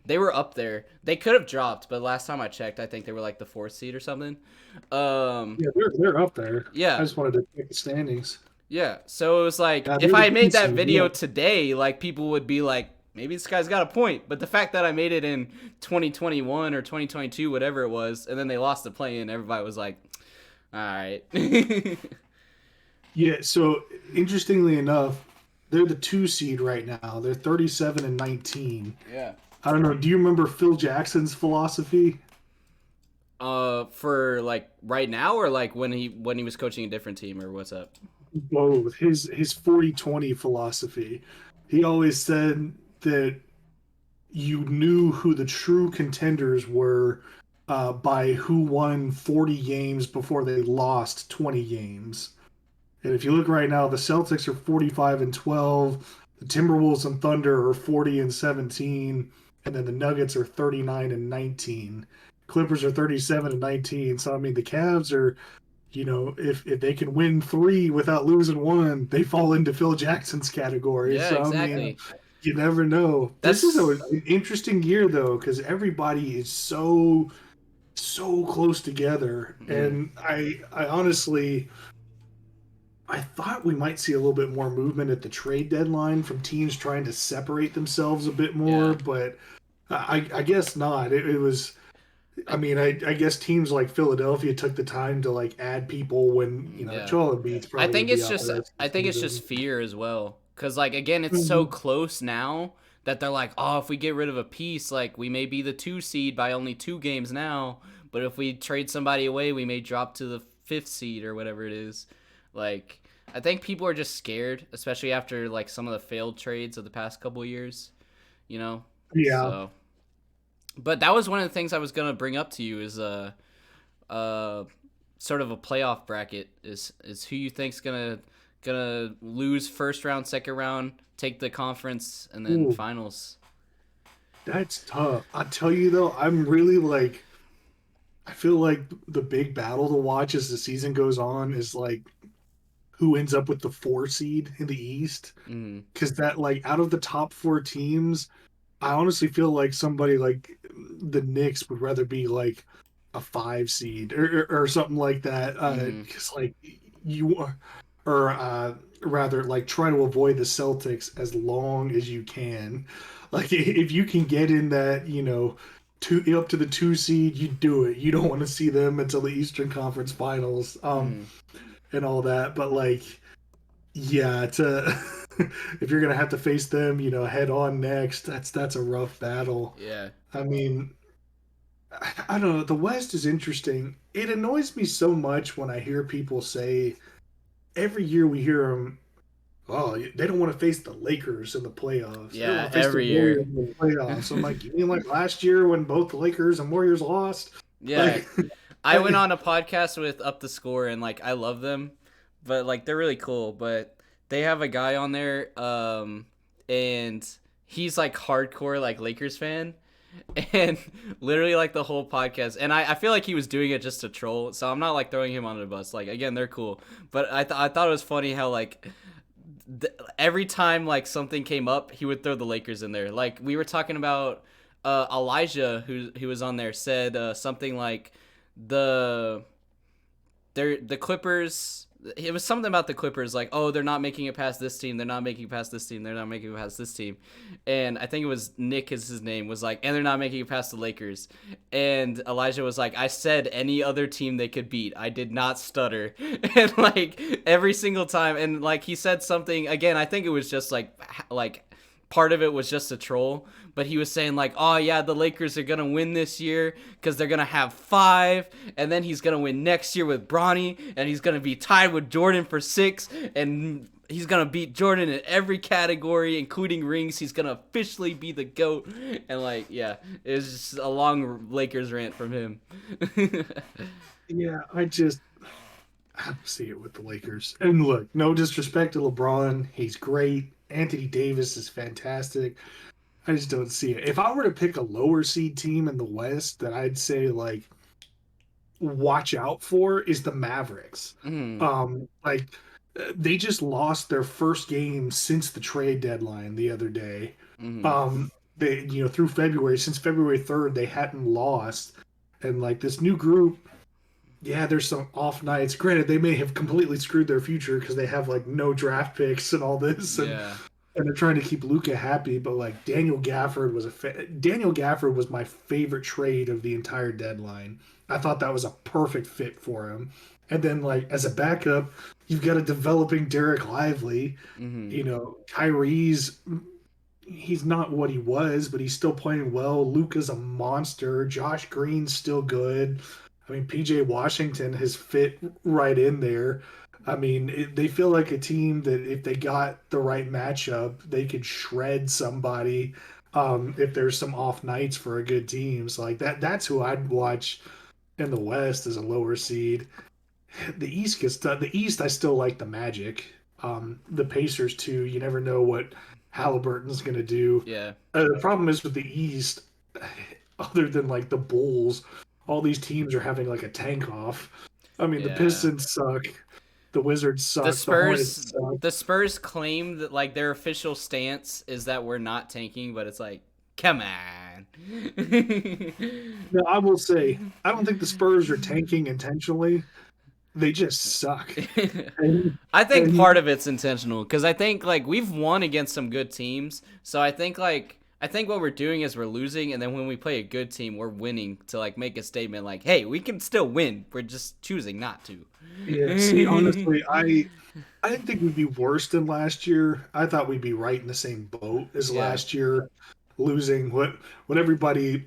S2: they were up there. They could have dropped, but last time I checked, I think they were like the 4th seed or something.
S3: Yeah, they're up there.
S2: Yeah.
S3: I just wanted to check the standings.
S2: Yeah, so it was like, if I made that video today, like, people would be like, maybe this guy's got a point. But the fact that I made it in 2021 or 2022, whatever it was, and then they lost the play-in, everybody was like, all right.
S3: Yeah, so interestingly enough, they're the 2 seed right now. They're 37-19.
S2: Yeah.
S3: I don't know. Do you remember Phil Jackson's philosophy?
S2: For, like, right now or, like, when he was coaching a different team or what's up?
S3: Both. His 40-20 philosophy. He always said that you knew who the true contenders were by who won 40 games before they lost 20 games. And if you look right now, the Celtics are 45-12, the Timberwolves and Thunder are 40-17, and then the Nuggets are 39-19. Clippers are 37-19. So I mean, the Cavs are, if they can win 3 without losing 1, they fall into Phil Jackson's category.
S2: Yeah,
S3: so,
S2: exactly.
S3: I mean, you never know. This is an interesting year, though, because everybody is so close together. And I honestly, I thought we might see a little bit more movement at the trade deadline from teams trying to separate themselves a bit more, but I guess not. It was... I mean, I guess teams like Philadelphia took the time to like add people when Joel Embiid's probably.
S2: I think it's just fear as well, because like again, it's so close now that they're like, oh, if we get rid of a piece, like we may be the 2 seed by only 2 games now, but if we trade somebody away, we may drop to the 5th seed or whatever it is. Like I think people are just scared, especially after like some of the failed trades of the past couple of years. Yeah. So. But that was one of the things I was gonna bring up to you is sort of a playoff bracket is who you think's gonna gonna lose first round, second round, take the conference, and then
S3: Ooh,
S2: finals.
S3: that's tough. I tell you though, I'm really like, I feel like the big battle to watch as the season goes on is like who ends up with the 4 seed in the East.
S2: Mm,
S3: Because that, like, out of the top 4 teams, I honestly feel like somebody like the Knicks would rather be like a 5 seed or something like that.
S2: mm,
S3: Because like you are, or rather like try to avoid the Celtics as long as you can. Like if you can get in that, two up to the 2 seed, you do it. You don't want to see them until the Eastern Conference Finals,
S2: mm,
S3: and all that. But like, yeah, if you're gonna have to face them, head on next, that's a rough battle.
S2: yeah.
S3: I mean, I don't know. The West is interesting. It annoys me so much when I hear people say every year we hear them, oh, they don't want to face the Lakers in the playoffs. They don't
S2: Yeah,
S3: want to face the
S2: every year.
S3: Warriors in the playoffs. I'm like, you mean like last year when both the Lakers and Warriors lost?
S2: Yeah.
S3: Like,
S2: I went on a podcast with Up the Score, and like I love them, but like they're really cool. But they have a guy on there, and he's like hardcore like Lakers fan, and literally like the whole podcast. And I feel like he was doing it just to troll, so I'm not like throwing him under the bus. Like again, they're cool, but I thought it was funny how like every time like something came up, he would throw the Lakers in there. Like we were talking about Elijah, who was on there, said something like the the Clippers. It was something about the Clippers, like, oh, they're not making it past this team. They're not making it past this team. They're not making it past this team. And I think it was Nick is his name, was like, and they're not making it past the Lakers. And Elijah was like, I said any other team they could beat. I did not stutter. And like every single time. And like he said something, again, I think it was just like part of it was just a troll, but he was saying like, oh yeah, the Lakers are gonna win this year because they're gonna have 5, and then he's gonna win next year with Bronny, and he's gonna be tied with Jordan for 6, and he's gonna beat Jordan in every category, including rings. He's gonna officially be the GOAT. And like, yeah, it was just a long Lakers rant from him.
S3: yeah, I don't see it with the Lakers. And look, no disrespect to LeBron, he's great. Anthony Davis is fantastic. I just don't see it. If I were to pick a lower seed team in the West that I'd say like watch out for is the Mavericks.
S2: Mm,
S3: Like they just lost their first game since the trade deadline the other day.
S2: mm,
S3: They through February, since February 3rd, they hadn't lost. And like this new group, yeah, there's some off nights. Granted, they may have completely screwed their future because they have like no draft picks and all this,
S2: yeah,
S3: and they're trying to keep Luca happy. But like Daniel Gafford was my favorite trade of the entire deadline. I thought that was a perfect fit for him. And then like as a backup, you've got a developing Derek Lively.
S2: mm,
S3: Kyrie's he's not what he was, but he's still playing well. Luca's a monster. Josh Green's still good. I mean, PJ Washington has fit right in there. I mean, they feel like a team that if they got the right matchup, they could shred somebody. If there's some off nights for a good team, so like that's who I'd watch in the West as a lower seed. The East gets done. The East, I still like the Magic. The Pacers too. You never know what Halliburton's going to do.
S2: yeah,
S3: The problem is with the East, other than like the Bulls, all these teams are having like a tank off. I mean, the
S2: yeah.
S3: Pistons suck, the Wizards suck,
S2: The
S3: the Hornets
S2: Spurs,
S3: suck.
S2: the Spurs claim that like their official stance is that we're not tanking, but it's like, come on.
S3: No, I will say, I don't think the Spurs are tanking intentionally. They just suck. And,
S2: I think
S3: and
S2: part of it's intentional because I think like we've won against some good teams, so I think what we're doing is we're losing, and then when we play a good team, we're winning to like make a statement like, hey, we can still win. We're just choosing not to.
S3: yeah, see, honestly, I didn't think we'd be worse than last year. I thought we'd be right in the same boat as
S2: Yeah.
S3: last year, losing what everybody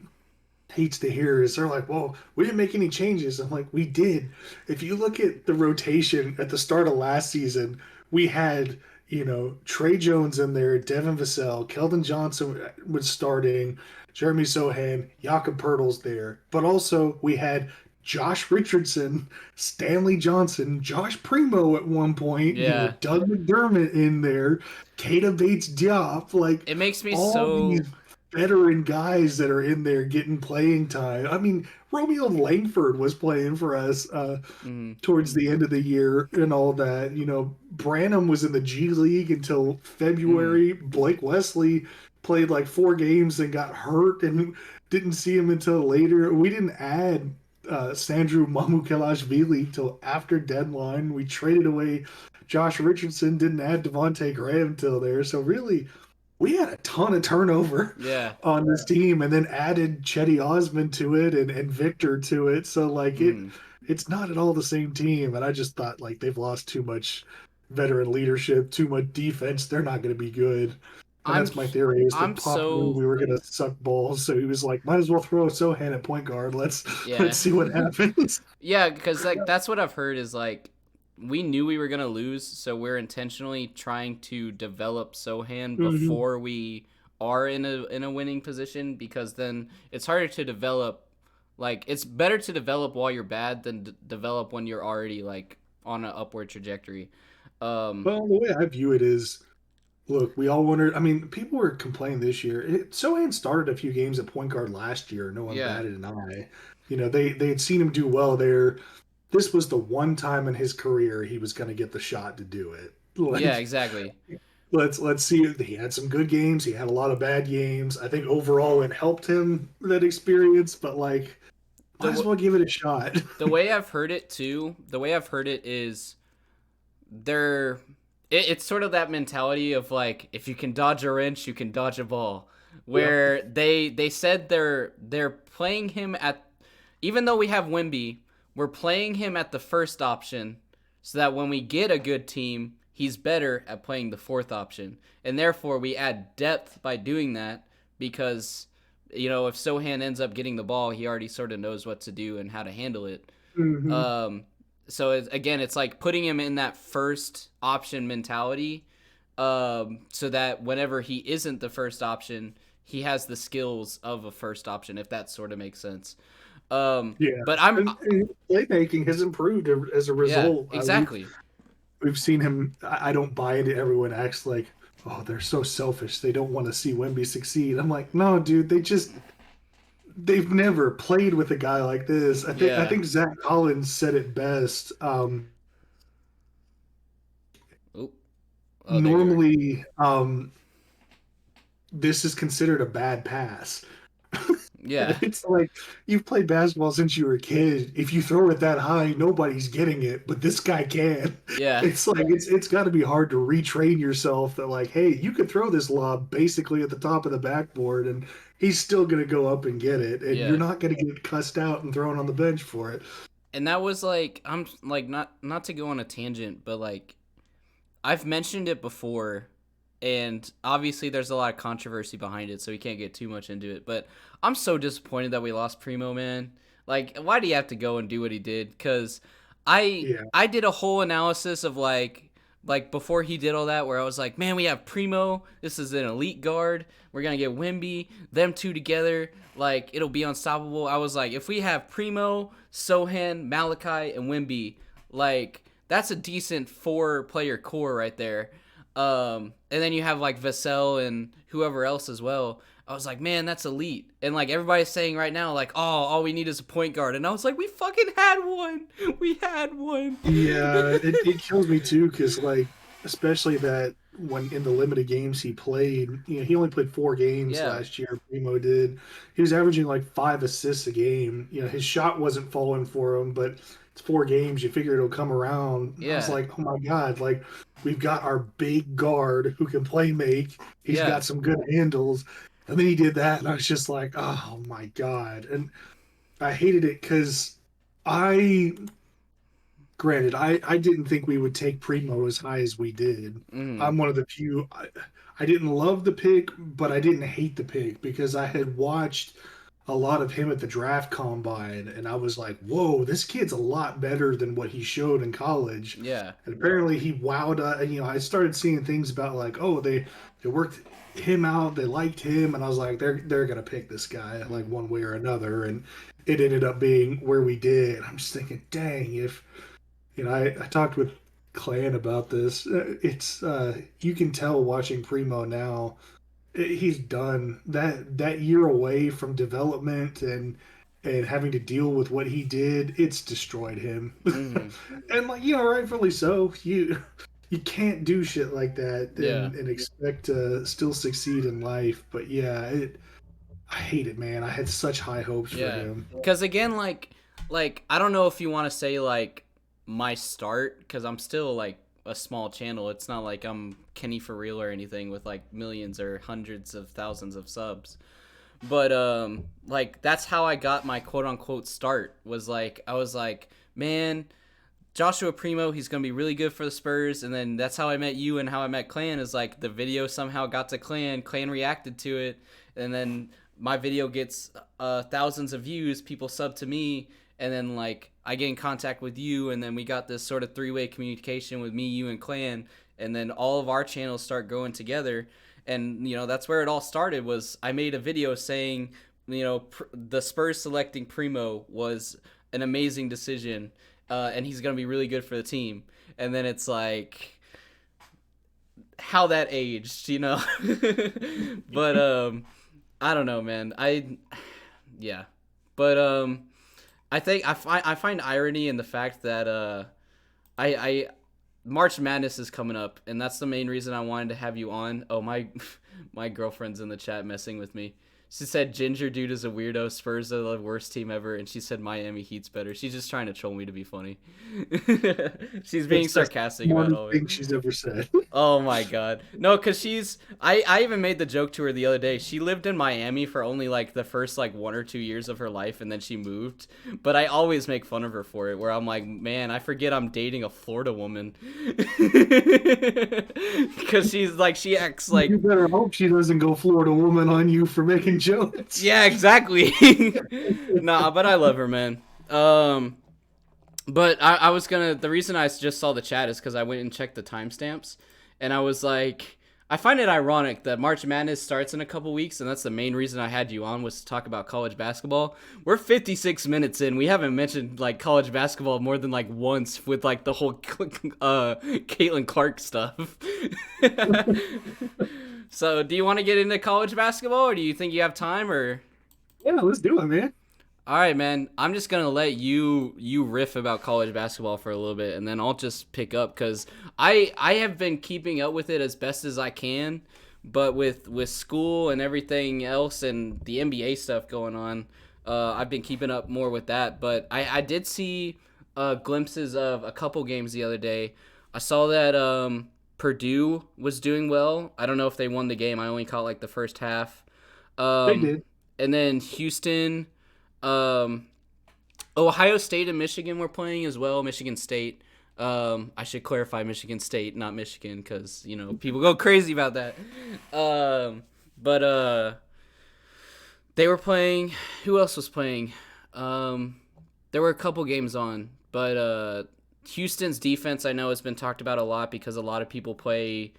S3: hates to hear is they're like, well, we didn't make any changes. I'm like, we did. If you look at the rotation at the start of last season, we had, Trey Jones in there, Devin Vassell, Keldon Johnson was starting, Jeremy Sohan, Jakob Pertl's there. But also we had Josh Richardson, Stanley Johnson, Josh Primo at one point,
S2: Yeah.
S3: Doug McDermott in there, Keita Bates Diop, like
S2: It makes me
S3: all these
S2: so
S3: veteran guys that are in there getting playing time. I mean, Romeo Langford was playing for us
S2: mm,
S3: towards the end of the year and all that. Branham was in the G League until
S2: mm,
S3: February. Blake Wesley played like 4 games and got hurt and didn't see him until later. We didn't add Sandro Mamukelashvili till after deadline. We traded away Josh Richardson, didn't add Devontae Graham till there. So really, we had a ton of turnover
S2: yeah.
S3: on this team and then added Chetty Osman to it and Victor to it. So like
S2: Mm.
S3: it's not at all the same team. And I just thought like they've lost too much veteran leadership, too much defense. They're not going to be good. And
S2: I'm
S3: that's my theory is
S2: I'm
S3: that Pop knew
S2: so
S3: we were going to suck balls. So he was like, might as well throw Sohan at point guard.
S2: yeah.
S3: Let's see what happens.
S2: Yeah, because like that's what I've heard is like we knew we were gonna lose, so we're intentionally trying to develop Sohan
S3: Mhm.
S2: before we are in a winning position because then it's harder to develop. Like it's better to develop while you're bad than develop when you're already like on an upward trajectory. Um,
S3: Well, the way I view it is, look, we all wanted. I mean, people were complaining this year. Sohan started a few games at point guard last year. No one
S2: yeah,
S3: batted an eye. They had seen him do well there. This was the one time in his career he was going to get the shot to do it.
S2: yeah,
S3: Like,
S2: exactly.
S3: let's see. He had some good games. He had a lot of bad games. I think overall it helped him that experience. But like,
S2: The
S3: might as well give it a shot.
S2: the way I've heard it too, the way I've heard it is they're it's sort of that mentality of like if you can dodge a wrench you can dodge a ball
S3: Yep.
S2: where they said they're playing him at even though we have Wemby we're playing him at the first option so that when we get a good team he's better at playing the fourth option and therefore we add depth by doing that because if Sohan ends up getting the ball he already sort of knows what to do and how to handle it.
S3: Hmm.
S2: um so again, it's like putting him in that first option mentality, so that whenever he isn't the first option, he has the skills of a first option. If that sort of makes sense.
S3: Yeah.
S2: But I'm
S3: And playmaking has improved as a
S2: yeah,
S3: result.
S2: exactly.
S3: We've seen him. I don't buy into everyone acts like, oh, they're so selfish. They don't want to see Wemby succeed. I'm like, no, dude. They've never played with a guy like this. I
S2: Yeah.
S3: think Zach Collins said it best.
S2: Oh, oh, there you are.
S3: Normally, this is considered a bad pass.
S2: Yeah,
S3: It's like you've played basketball since you were a kid. If you throw it that high, nobody's getting it, but this guy can.
S2: yeah,
S3: It's like it's got to be hard to retrain yourself that like, hey, you could throw this lob basically at the top of the backboard, and he's still gonna go up and get it, and you're
S2: yeah.
S3: not gonna get cussed out and thrown on the bench for it.
S2: And that was like I'm like not to go on a tangent, but like I've mentioned it before, and obviously there's a lot of controversy behind it, so we can't get too much into it. But I'm so disappointed that we lost Primo, man. Like, why do you have to go and do what he did? Because
S3: Yeah.
S2: I did a whole analysis of like before he did all that, where I was like, man, we have Primo. This is an elite guard. We're gonna get Wemby. Them two together, like it'll be unstoppable. I was like, if we have Primo, Sohan, Malachi, and Wemby, like that's a decent 4-player core right there. And then you have like Vassell and whoever else as well. I was like, man, that's elite. And like everybody's saying right now, like, oh, all we need is a point guard. And I was like, we fucking had one. We had one.
S3: Yeah, it kills me too, because like, especially that when in the limited games he played, he only played 4 games
S2: Yeah.
S3: last year. Primo did. He was averaging like 5 assists a game. His shot wasn't falling for him, but it's 4 games. You figure it'll come around. I was
S2: Yeah.
S3: like, oh my god, like we've got our big guard who can play make. He's
S2: Yeah.
S3: got some good handles, and then he did that, and I was just like, oh my god, and I hated it because I granted, I didn't think we would take Primo as high as we did.
S2: Mm.
S3: I'm one of the few. I didn't love the pick, but I didn't hate the pick because I had watched a lot of him at the draft combine, and I was like, "Whoa, this kid's a lot better than what he showed in college."
S2: Yeah.
S3: And apparently, he wowed. I started seeing things about like, "Oh, they worked him out, they liked him," and I was like, "They're gonna pick this guy like one way or another." And it ended up being where we did. And I'm just thinking, dang, if I talked with Clan about this. It's you can tell watching Primo now. He's done that year away from development and having to deal with what he did. It's destroyed him,
S2: Hmm.
S3: and like rightfully so. You can't do shit like that
S2: Yeah.
S3: and expect to still succeed in life. But yeah, I hate it, man. I had such high hopes for
S2: Yeah.
S3: him.
S2: Because again, like I don't know if you want to say like my start, because I'm still like a small channel. It's not like I'm Kenny for real or anything with like millions or hundreds of thousands of subs. But like that's how I got my quote unquote start. Was like I was like, man, Joshua Primo, he's gonna be really good for the Spurs. And then that's how I met you, and how I met Clan is like the video somehow got to Clan. Clan reacted to it, and then my video gets thousands of views. People sub to me, and then like I get in contact with you, and then we got this sort of three-way communication with me, you, and Clan, and then all of our channels start going together. And that's where it all started. Was I made a video saying the Spurs selecting Primo was an amazing decision, and he's gonna be really good for the team. And then it's like how that aged, but I don't know, man. Yeah, but I think I find irony in the fact that I March Madness is coming up, and that's the main reason I wanted to have you on. Oh, my girlfriend's in the chat messing with me. She said Ginger Dude is a weirdo. Spurs are the worst team ever, and she said Miami Heat's better. She's just trying to troll me to be funny. She's being sarcastic about all of it.
S3: Thing she's ever said.
S2: Oh my god. No, because I even made the joke to her the other day. She lived in Miami for only like the first like 1 or 2 years of her life, and then she moved. But I always make fun of her for it, where I'm like, man, I forget I'm dating a Florida woman. Because she acts like...
S3: You better hope she doesn't go Florida woman on you for making jokes.
S2: Yeah, exactly. Nah, but I love her, man. But I was gonna... The reason I just saw the chat is because I went and checked the timestamps. And I was like... I find it ironic that March Madness starts in a couple weeks, and that's the main reason I had you on, was to talk about college basketball. We're 56 minutes in. We haven't mentioned like college basketball more than like once with like the whole Caitlin Clark stuff. So, do you want to get into college basketball, or do you think you have time, or?
S3: Yeah, let's do it, man.
S2: All right, man. I'm just gonna let you riff about college basketball for a little bit, and then I'll just pick up, because I have been keeping up with it as best as I can, but with school and everything else and the NBA stuff going on, I've been keeping up more with that. But I did see glimpses of a couple games the other day. I saw that Purdue was doing well. I don't know if they won the game. I only caught like the first half.
S3: They did.
S2: And then Houston. Ohio State and Michigan were playing as well. Michigan State. I should clarify Michigan State, not Michigan, because people go crazy about that. But they were playing. Who else was playing? There were a couple games on, but Houston's defense I know has been talked about a lot, because a lot of people play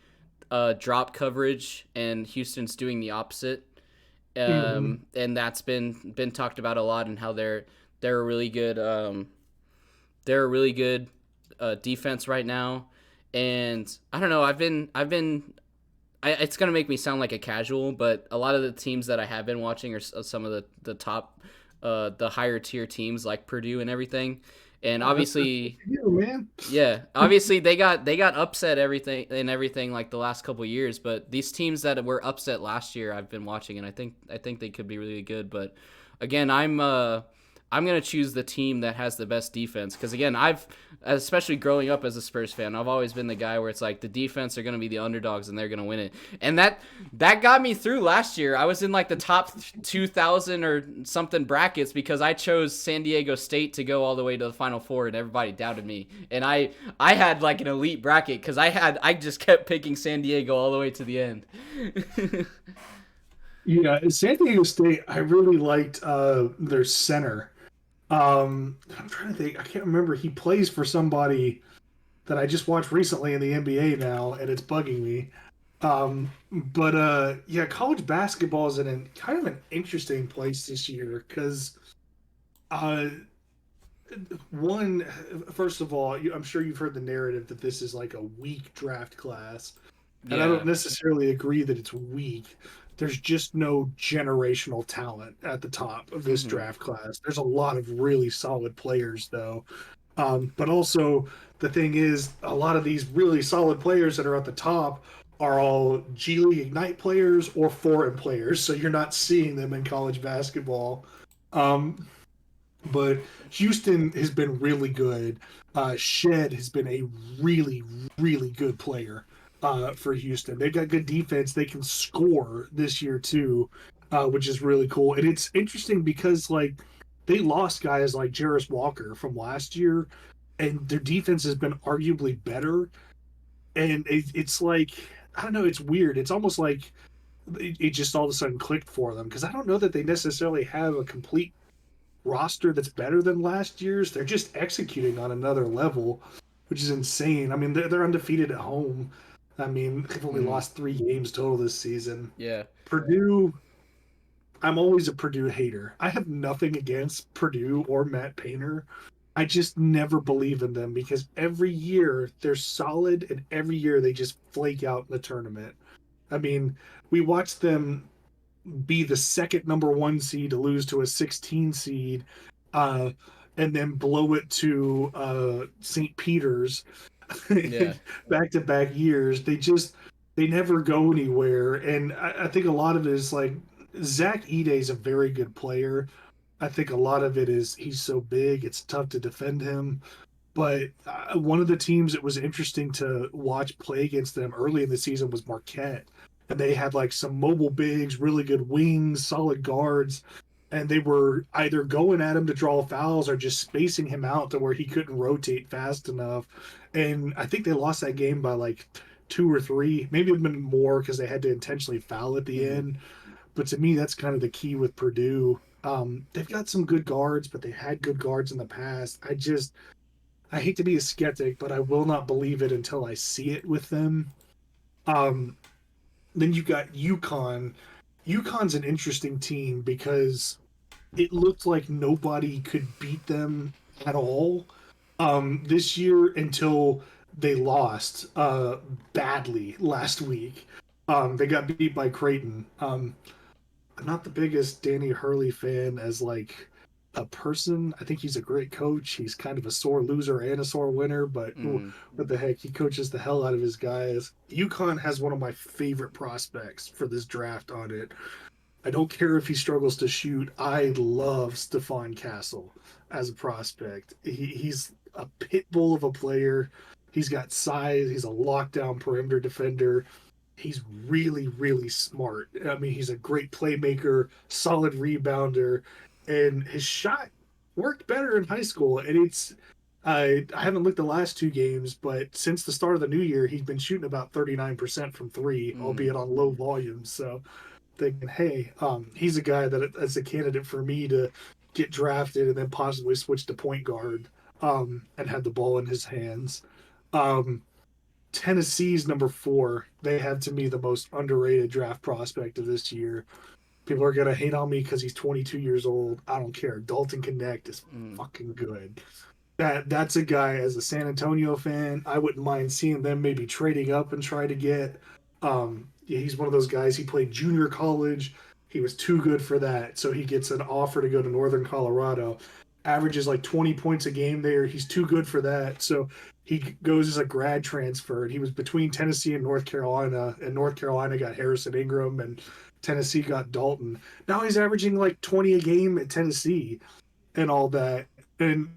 S2: drop coverage, and Houston's doing the opposite. And that's been talked about a lot, and how they're a really good defense right now. And I don't know, it's gonna make me sound like a casual, but a lot of the teams that I have been watching are some of the top the higher tier teams like Purdue and everything. And obviously,
S3: man.
S2: Yeah, obviously they got upset everything like the last couple of years. But these teams that were upset last year, I've been watching, and I think they could be really good. But again, I'm gonna choose the team that has the best defense, because again, especially growing up as a Spurs fan, I've always been the guy where it's like the defense are gonna be the underdogs and they're gonna win it, and that got me through last year. I was in like the top 2,000 or something brackets because I chose San Diego State to go all the way to the Final Four, and everybody doubted me, and I had like an elite bracket because I just kept picking San Diego all the way to the end.
S3: Yeah, San Diego State, I really liked their center. I'm trying to think. I can't remember. He plays for somebody that I just watched recently in the NBA now, and it's bugging me. But yeah, college basketball is in kind of an interesting place this year because uh, one, first of all, I'm sure you've heard the narrative that this is like a weak draft class, and I don't
S2: Yeah.
S3: necessarily agree that it's weak. There's just no generational talent at the top of this
S2: Mm-hmm.
S3: draft class. There's a lot of really solid players, though. But also, the thing is, a lot of these really solid players that are at the top are all G League Ignite players or foreign players, so you're not seeing them in college basketball. Um, but Houston has been really good. Shed has been a really, really good player for Houston. They've got good defense. They can score this year too, which is really cool. And it's interesting because like they lost guys like Jarris Walker from last year, and their defense has been arguably better. And it's like I don't know. It's weird. It's almost like it just all of a sudden clicked for them because I don't know that they necessarily have a complete roster that's better than last year's. They're just executing on another level, which is insane. I mean, they're undefeated at home. I mean, they've only
S2: Mm-hmm.
S3: lost 3 games total this season.
S2: Yeah.
S3: Purdue, I'm always a Purdue hater. I have nothing against Purdue or Matt Painter. I just never believe in them because every year they're solid and every year they just flake out in the tournament. I mean, we watched them be the second number one seed to lose to a 16 seed, uh, and then blow it to St. Peter's
S2: Yeah.
S3: back to back years. They never go anywhere, and I think a lot of it is like Zach Ide is a very good player. I think a lot of it is he's so big, it's tough to defend him. But one of the teams that was interesting to watch play against them early in the season was Marquette. And they had like some mobile bigs, really good wings, solid guards. And they were either going at him to draw fouls or just spacing him out to where he couldn't rotate fast enough. And I think they lost that game by like two or three, maybe even more because they had to intentionally foul at the
S2: Mm-hmm.
S3: end. But to me, that's kind of the key with Purdue. They've got some good guards, but they had good guards in the past. I hate to be a skeptic, but I will not believe it until I see it with them. Um, then you've got UConn. UConn's an interesting team because it looked like nobody could beat them at all this year until they lost badly last week. They got beat by Creighton. I'm not the biggest Danny Hurley fan as like a person. I think he's a great coach. He's kind of a sore loser and a sore winner, but
S2: Mm-hmm.
S3: what the heck? He coaches the hell out of his guys. UConn has one of my favorite prospects for this draft on it. I don't care if he struggles to shoot. I love Stephon Castle as a prospect. He's a pit bull of a player. He's got size. He's a lockdown perimeter defender. He's really, really smart. I mean, he's a great playmaker, solid rebounder, and his shot worked better in high school. And I haven't looked the last 2 games, but since the start of the new year, he's been shooting about 39% from three,
S2: Mm-hmm.
S3: albeit on low volumes. So thinking, hey, he's a guy that as a candidate for me to get drafted and then possibly switch to point guard and have the ball in his hands. Um, Tennessee's number 4. They have to me the most underrated draft prospect of this year. People are gonna hate on me because he's 22 years old. I don't care. Dalton Connect is
S2: Mm-hmm.
S3: fucking good. That's a guy as a San Antonio fan, I wouldn't mind seeing them maybe trading up and try to get. Yeah, he's one of those guys. He played junior college. He was too good for that, so he gets an offer to go to Northern Colorado. Averages like 20 points a game there. He's too good for that, so he goes as a grad transfer. And he was between Tennessee and North Carolina, and North Carolina got Harrison Ingram, and Tennessee got Dalton. Now he's averaging like 20 a game at Tennessee and all that. And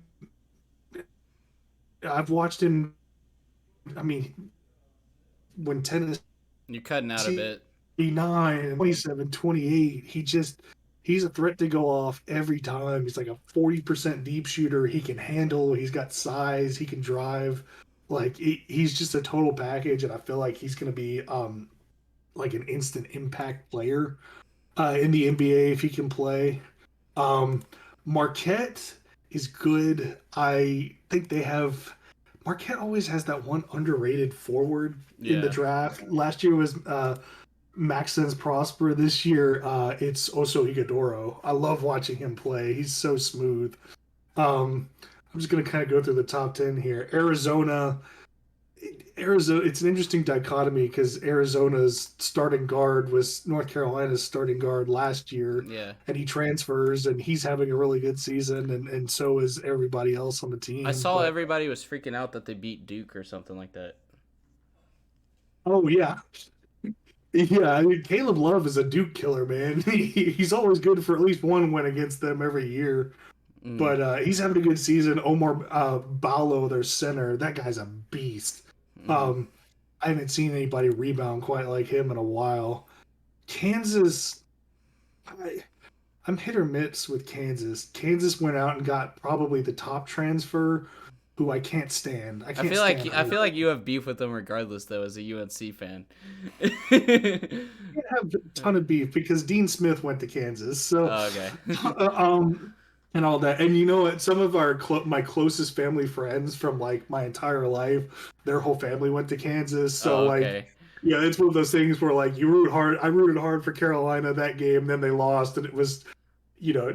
S3: I've watched him. I mean, when Tennessee
S2: You're cutting out a bit.
S3: 9, 27, 28, he's a threat to go off every time. He's like a 40% deep shooter. He can handle, he's got size, he can drive. Like he's just a total package, and I feel like he's going to be like an instant impact player. in the NBA if he can play. Um, Marquette is good. I think they have. Marquette always has that one underrated forward in the
S2: Yeah.
S3: draft. Last year was Maxence Prosper. This year, it's Oso Ighodaro. I love watching him play. He's so smooth. I'm just gonna kind of go through the top 10 here. Arizona. It's an interesting dichotomy because Arizona's starting guard was North Carolina's starting guard last year,
S2: Yeah.
S3: and he transfers and he's having a really good season, and so is everybody else on the
S2: I
S3: team.
S2: saw
S3: But
S2: everybody was freaking out that they beat Duke or something like that.
S3: oh yeah, yeah. I mean, Caleb Love is a Duke killer, man. He's always good for at least one win against them every year.
S2: Mm.
S3: But he's having a good season. Omar Ballo, their center, that guy's a beast.
S2: Mm-hmm.
S3: Um, I haven't seen anybody rebound quite like him in a while. Kansas, I, I'm hit or miss with Kansas. Kansas went out and got probably the top transfer, who I can't stand. I can't stand
S2: I
S3: her.
S2: feel like you have beef with them regardless though as a UNC fan.
S3: I have a ton of beef because Dean Smith went to Kansas. So,
S2: Oh, okay.
S3: and all that. And you know what? Some of my closest family friends from like my entire life, their whole family went to Kansas. So
S2: Oh,
S3: like,
S2: okay.
S3: yeah, it's one of those things where like you root hard. I rooted hard for Carolina that game, then they lost, and it was,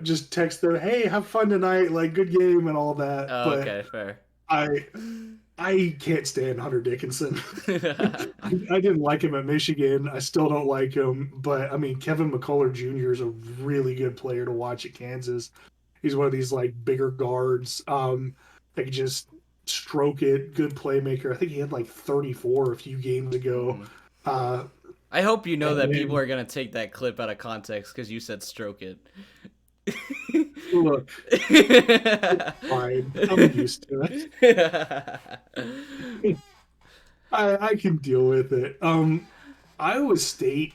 S3: just text them, "Hey, have fun tonight, like good game and all that."
S2: Oh,
S3: But
S2: okay, fair.
S3: I I can't stand Hunter Dickinson. I didn't like him at Michigan. I still don't like him. But I mean, Kevin McCullough Jr. is a really good player to watch at Kansas. He's one of these like bigger guards that can just stroke it. Good playmaker. I think he had like 34 a few games ago.
S2: Mhm.
S3: Uh,
S2: I hope you know
S3: and
S2: that people
S3: then
S2: are gonna take that clip out of context because you said stroke it.
S3: look, fine. I'm used to it. I can deal with it. Iowa State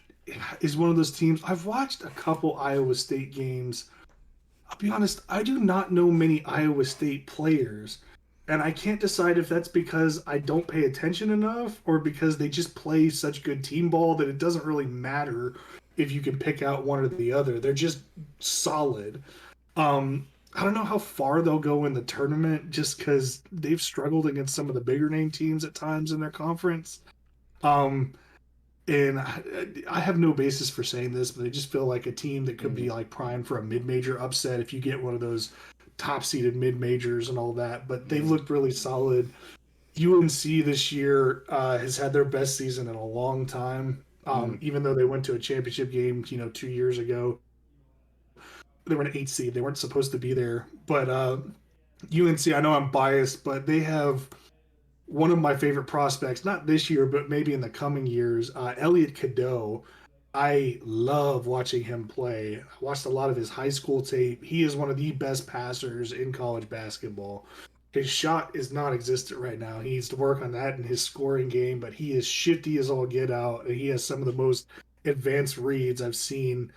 S3: is one of those teams. I've watched a couple Iowa State games. I'll be honest, I do not know many Iowa State players. And I can't decide if that's because I don't pay attention enough or because they just play such good team ball that it doesn't really matter if you can pick out one or the other. They're just solid. I don't know how far they'll go in the tournament just because they've struggled against some of the bigger name teams at times in their conference. Um, and I have no basis for saying this, but I just feel like a team that could be
S2: Mhm.
S3: like primed for a mid-major upset if you get one of those top-seeded mid-majors and all that. But they've
S2: Mhm.
S3: looked really solid. UNC this year has had their best season in a long time.
S2: Mhm.
S3: Even though they went to a championship game, 2 years ago, they were an 8 seed. They weren't supposed to be there, but UNC. I know I'm biased, but they have one of my favorite prospects, not this year, but maybe in the coming years, Elliot Cadeau. I love watching him play. I watched a lot of his high school tape. He is one of the best passers in college basketball. His shot is non existent right now. He needs to work on that in his scoring game, but he is shifty as all get out, and he has some of the most advanced reads I've seen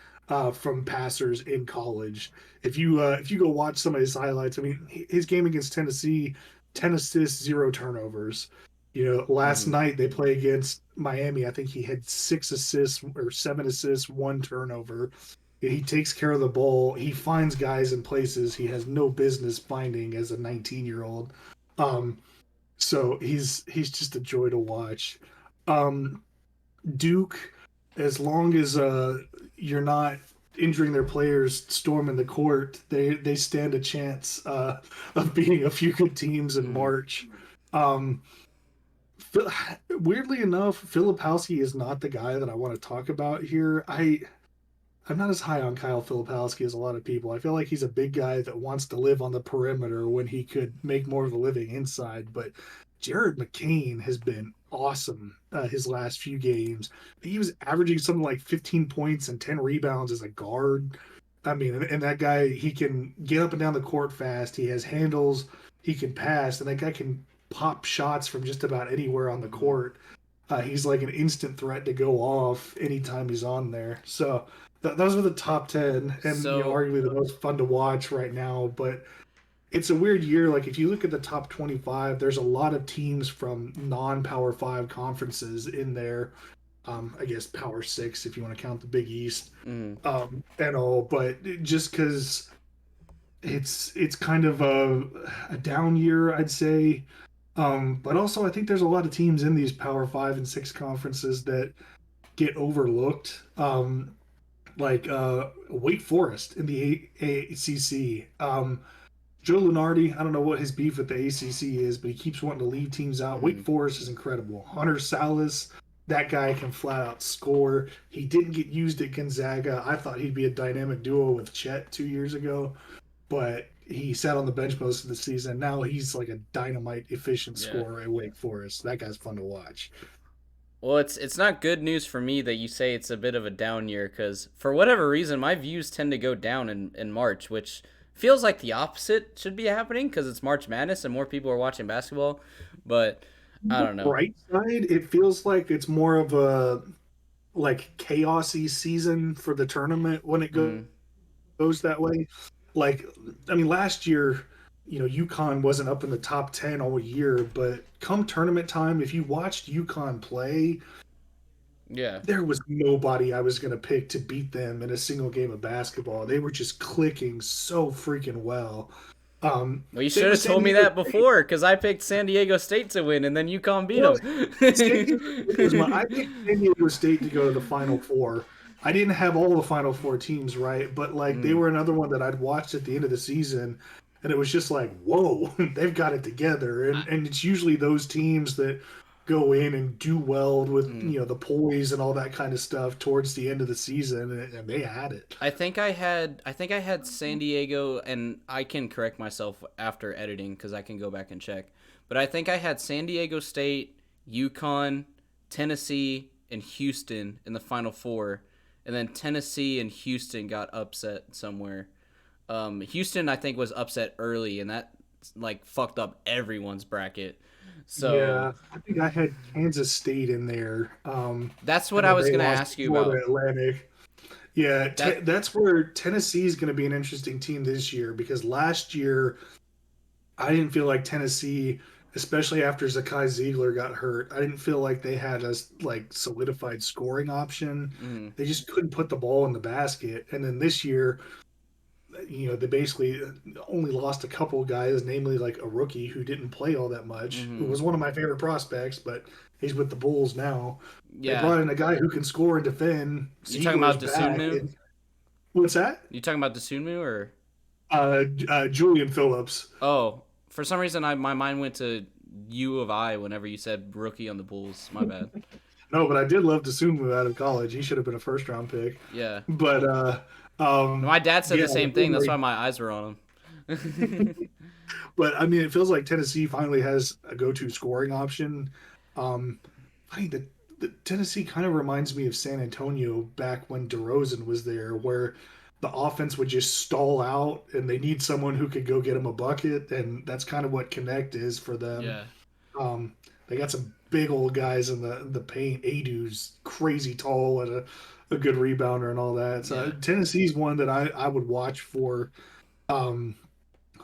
S3: from passers in college. If you go watch some of his highlights, I mean, his game against Tennessee, 10 assists, 0 turnovers. Last
S2: Mhm.
S3: night they play against Miami. I think he had 6 assists or 7 assists, 1 turnover. He takes care of the ball. He finds guys in places he has no business finding as a 19-year-old. Um, so he's just a joy to watch. Um, Duke, as long as you're not injuring their players storming the court, they stand a chance of beating a few good teams in
S2: Mhm.
S3: March. Um, Weirdly enough, Filipowski is not the guy that I want to talk about here. I'm not as high on Kyle Filipowski as a lot of people. I feel like he's a big guy that wants to live on the perimeter when he could make more of a living inside. But Jared McCain has been awesome his last few games. He was averaging something like 15 points and 10 rebounds as a guard. I mean, and that guy, he can get up and down the court fast. He has handles. He can pass, and that guy can pop shots from just about anywhere on the
S2: Mhm.
S3: court. He's like an instant threat to go off anytime he's on there. So those are the top 10, and
S2: So,
S3: arguably the most fun to watch right now. But it's a weird year. Like if you look at the top 25, there's a lot of teams from non-Power 5 conferences in there. I guess Power Six if you want to count the Big East,
S2: Mm.
S3: and all. But just because it's kind of a down year, I'd say. But also, I think there's a lot of teams in these Power Five and Six conferences that get overlooked. Like Wake Forest in the ACC. Joe Lunardi, I don't know what his beef with the ACC is, but he keeps wanting to leave teams out. Wake
S2: Mm.
S3: Forest is incredible. Hunter Salas, that guy can flat out score. He didn't get used at Gonzaga. I thought he'd be a dynamic duo with Chet 2 years ago, but he sat on the bench most of the season. Now he's like a dynamite efficient
S2: Yeah.
S3: scorer at Wake Forest. That guy's fun to watch.
S2: Well, it's not good news for me that you say it's a bit of a down year because for whatever reason, my views tend to go down in March, which feels like the opposite should be happening because it's March Madness and more people are watching basketball. But I don't know.
S3: Bright side, it feels like it's more of a like chaosy season for the tournament when it
S2: Mm,
S3: goes that way. Like, I mean, last year, UConn wasn't up in the top 10 all year, but come tournament time, if you watched UConn play,
S2: yeah.
S3: there was nobody I was going to pick to beat them in a single game of basketball. They were just clicking so freaking well.
S2: Well, you
S3: Same
S2: should
S3: with
S2: have
S3: San
S2: told me
S3: Diego
S2: that
S3: State.
S2: before because I picked San Diego State to win and then UConn beat
S3: Well,
S2: them.
S3: San Diego State was I picked San Diego State to go to the Final Four. I didn't have all the Final Four teams right, but like they
S2: Mm,
S3: were another one that I'd watched at the end of the season, and it was just like, whoa, they've got it together. And it's usually those teams that go in and do well with
S2: mm.
S3: the poise and all that kind of stuff towards the end of the season, and they had it.
S2: I think I had San Diego, and I can correct myself after editing because I can go back and check. But I think I had San Diego State, UConn, Tennessee, and Houston in the Final Four, and then Tennessee and Houston got upset somewhere. Houston I think was upset early, and that like fucked up everyone's bracket. So
S3: Yeah, I think I had Kansas State in there,
S2: that's what
S3: and
S2: I
S3: then
S2: was
S3: they
S2: gonna
S3: lost
S2: ask
S3: to
S2: you
S3: Florida
S2: about.
S3: Atlantic. Yeah,
S2: That
S3: that's where Tennessee is going to be an interesting team this year because last year I didn't feel like Tennessee, especially after Zakai Ziegler got hurt, I didn't feel like they had a like solidified scoring option.
S2: mm,
S3: They just couldn't put the ball in the basket. And then this year, they basically only lost a couple guys, namely like a rookie who didn't play all that much, who
S2: mm-hmm.
S3: was one of my favorite prospects, but he's with the Bulls now. They
S2: Yeah.
S3: brought in a guy who can score and defend.
S2: You talking about
S3: Ziegler's back.
S2: Desunmu?
S3: And what's that?
S2: You talking about Desunmu or?
S3: Julian Phillips.
S2: Oh, for some reason my mind went to U of I whenever you said rookie on the Bulls. My bad.
S3: No, but I did love Sumu out of college. He should have been a first round pick.
S2: Yeah.
S3: But
S2: My dad said
S3: yeah,
S2: the same thing. That's why my eyes were on him.
S3: but I mean, it feels like Tennessee finally has a go to scoring option. I think the Tennessee kind of reminds me of San Antonio back when DeRozan was there, where the offense would just stall out and they need someone who could go get them a bucket, and that's kind of what Connect is for them.
S2: Yeah.
S3: They got some big old guys in the paint. Adu's crazy tall and a good rebounder and all that. So
S2: Yeah.
S3: Tennessee's one that I would watch for. Um,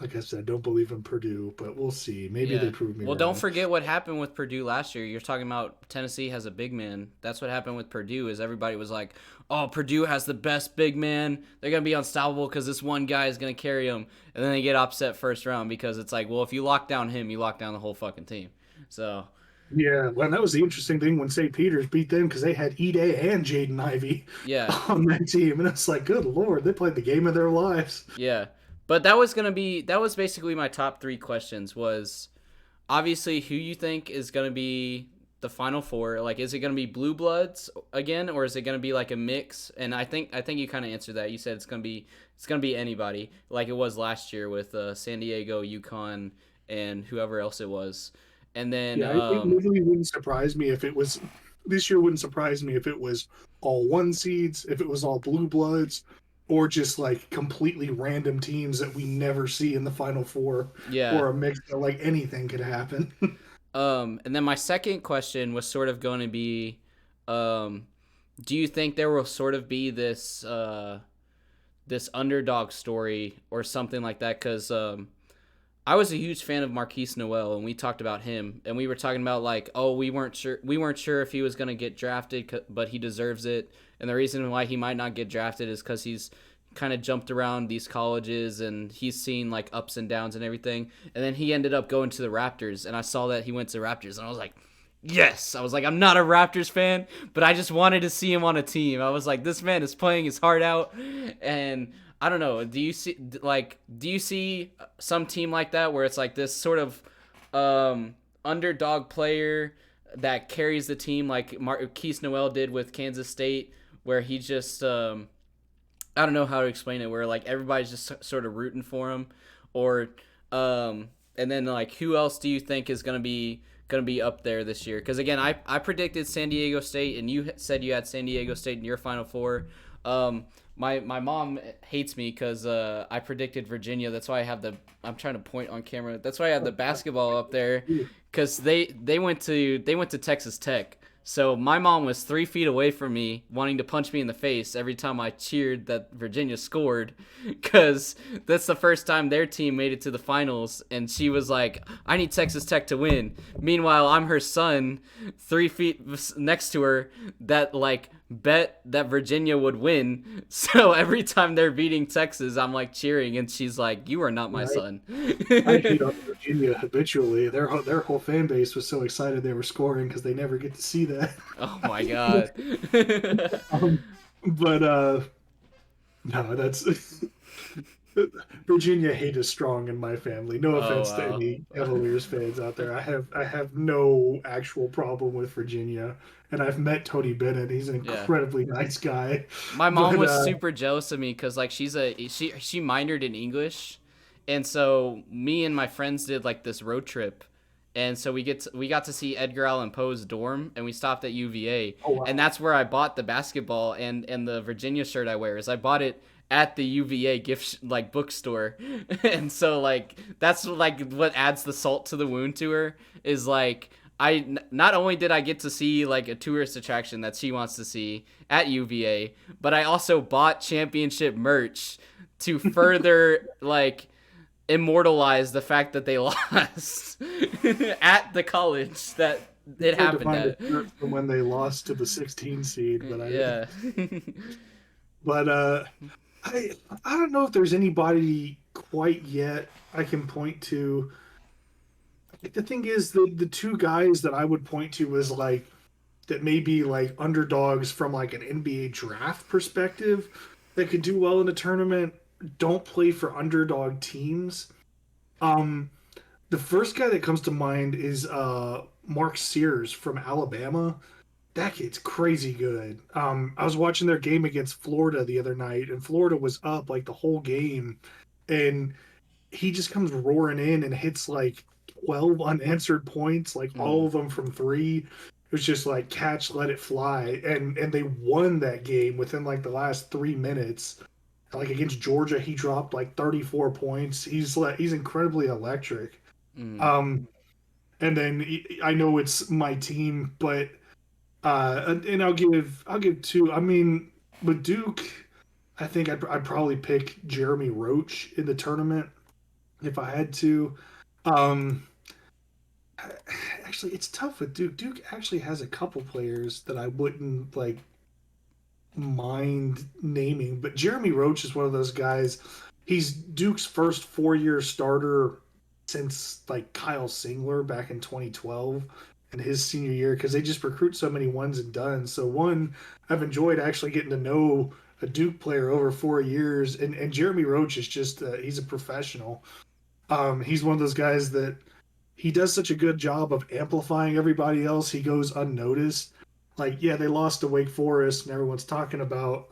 S3: like I said, don't believe in Purdue, but we'll see. Maybe
S2: Yeah.
S3: they prove me
S2: Well,
S3: wrong.
S2: don't forget what happened with Purdue last year. You're talking about Tennessee has a big man. That's what happened with Purdue is everybody was like, "Oh, Purdue has the best big man. They're going to be unstoppable cuz this one guy is going to carry them." And then they get upset first round because it's like, "Well, if you lock down him, you lock down the whole fucking team." So,
S3: Yeah, well, that was the interesting thing when St. Peter's beat them because they had Ide and Jaden Ivey
S2: yeah.
S3: on that team, and it's like, good lord, they played the game of their lives.
S2: Yeah. But that was basically my top 3 questions was obviously who you think is going to be the final four. Like, is it going to be Blue Bloods again, or is it going to be like a mix? And I think you kind of answered that. You said it's going to be anybody, like it was last year with San Diego, UConn, and whoever else it was. And then
S3: Yeah, it literally wouldn't surprise me if it was this year. Wouldn't surprise me if it was all one seeds, if it was all blue bloods, or just like completely random teams that we never see in the final four,
S2: yeah.
S3: or a mix that like anything could happen.
S2: And then my second question was sort of going to be, do you think there will sort of be this this underdog story or something like that? Because I was a huge fan of Marquise Noel, and we talked about him, and we were talking about like, oh, we weren't sure if he was gonna get drafted, but he deserves it, and the reason why he might not get drafted is because he's kind of jumped around these colleges and he's seen like ups and downs and everything, and then he ended up going to the Raptors, and I saw that he went to Raptors, and I was like, yes, I was like, I'm not a Raptors fan, but I just wanted to see him on a team. I was like, this man is playing his heart out, and I don't know. Do you see some team like that where it's like this sort of underdog player that carries the team like Marquise Noel did with Kansas State, where he just I don't know how to explain it, where like everybody's just sort of rooting for him, or and then like who else do you think is gonna be up there this year? Because again, I predicted San Diego State, and you said you had San Diego State in your Final Four. My mom hates me because I predicted Virginia. That's why I'm trying to point on camera. That's why I have the basketball up there, because they went to Texas Tech. So my mom was 3 feet away from me, wanting to punch me in the face every time I cheered that Virginia scored, because that's the first time their team made it to the finals, and she was like, I need Texas Tech to win. Meanwhile, I'm her son, 3 feet next to her, that like bet that Virginia would win. So every time they're beating Texas, I'm like cheering, and she's like, you are not my son.
S3: I hate on Virginia habitually. Their whole fan base was so excited they were scoring because they never get to see that.
S2: Oh my god.
S3: But no, that's Virginia hate is strong in my family. No offense to
S2: wow.
S3: any Cavaliers fans out there. I have no actual problem with Virginia, and I've met Tony Bennett. He's an
S2: Yeah.
S3: incredibly nice guy.
S2: My mom
S3: But
S2: was super jealous of me because like she minored in English, and so me and my friends did like this road trip, and so we got to see Edgar Allan Poe's dorm, and we stopped at UVA,
S3: oh wow.
S2: and that's where I bought the basketball and the Virginia shirt I wear. Is I bought it at the UVA like bookstore, and so like that's like what adds the salt to the wound to her, is like not only did I get to see like a tourist attraction that she wants to see at UVA, but I also bought championship merch to further like immortalize the fact that they lost at the college that it
S3: Hard to
S2: happened
S3: find
S2: at.
S3: a shirt from when they lost to the 16 seed, but
S2: Yeah.
S3: but I don't know if there's anybody quite yet I can point to. The thing is, the two guys that I would point to is like that may be like underdogs from like an NBA draft perspective that could do well in a tournament, don't play for underdog teams. Um, the first guy that comes to mind is Mark Sears from Alabama. That kid's crazy good. I was watching their game against Florida the other night, and Florida was up like the whole game, and he just comes roaring in and hits like 12 unanswered points, like all of them from three. It was just like catch, let it fly, and they won that game within like the last 3 minutes. Like against Georgia, he dropped like 34 points. He's incredibly electric. And then I know it's my team, but and I'll give two. I mean, with Duke, I think I'd probably pick Jeremy Roach in the tournament if I had to. Um, Actually, it's tough with Duke. Duke actually has a couple players that I wouldn't like mind naming, but Jeremy Roach is one of those guys. He's Duke's first 4-year starter since like Kyle Singler back in 2012 and his senior year, because they just recruit so many ones and done. So one, I've enjoyed actually getting to know a Duke player over 4 years, and Jeremy Roach is just he's a professional. He's one of those guys that he does such a good job of amplifying everybody else. He goes unnoticed. Like, yeah, they lost to Wake Forest, and everyone's talking about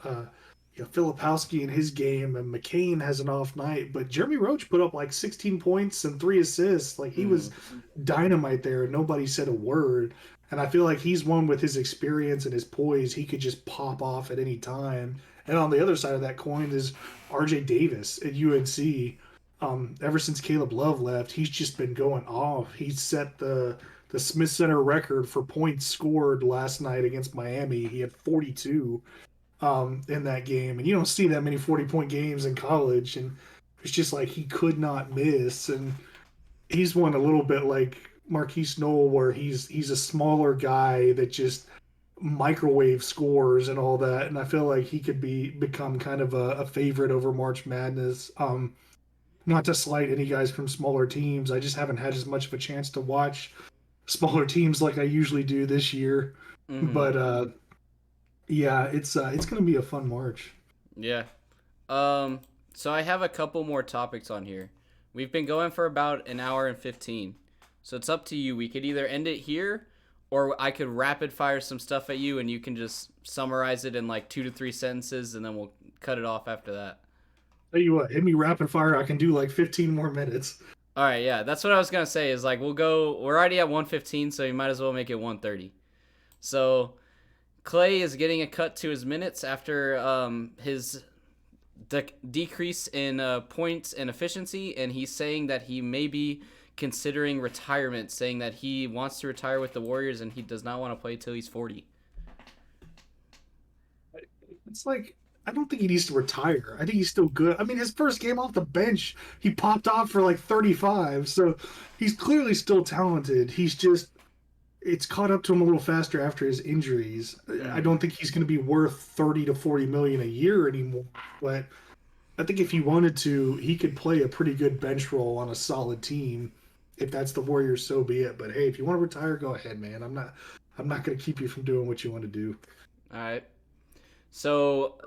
S3: Filipowski in his game, and McCain has an off night. But Jeremy Roach put up like 16 points and 3 assists. Like, he was dynamite there, and nobody said a word. And I feel like he's one with his experience and his poise. He could just pop off at any time. And on the other side of that coin is R.J. Davis at UNC. Ever since Caleb Love left, he's just been going off. He set the Smith Center record for points scored last night against Miami. He had 42 in that game, and you don't see that many 40-point games in college. And it's just like he could not miss. And he's one a little bit like Marquise Noel, where he's a smaller guy that just microwave scores and all that, and I feel like he could become kind of a favorite over March Madness. Not to slight any guys from smaller teams, I just haven't had as much of a chance to watch smaller teams like I usually do this year.
S2: Mm-hmm.
S3: But yeah, it's gonna be a fun March.
S2: Yeah. So I have a couple more topics on here. We've been going for about an hour and 15. So it's up to you. We could either end it here or I could rapid fire some stuff at you and you can just summarize it in like 2 to 3 sentences and then we'll cut it off after that.
S3: Tell you what, hit me rapid fire. I can do like 15 more minutes.
S2: All right, yeah. That's what I was going to say is like we're already at 115, so you might as well make it 130. So Klay is getting a cut to his minutes after his decrease in points and efficiency, and he's saying that he may be considering retirement, saying that he wants to retire with the Warriors and he does not want to play till he's 40.
S3: It's like I don't think he needs to retire. I think he's still good. I mean, his first game off the bench, he popped off for like 35. So he's clearly still talented. He's just it's caught up to him a little faster after his injuries. I don't think he's going to be worth 30 to 40 million a year anymore, but I think if he wanted to, he could play a pretty good bench role on a solid team. If that's the Warriors, so be it. But hey, if you want to retire, go ahead, man. I'm not going to keep you from doing what you want to do.
S2: All right. So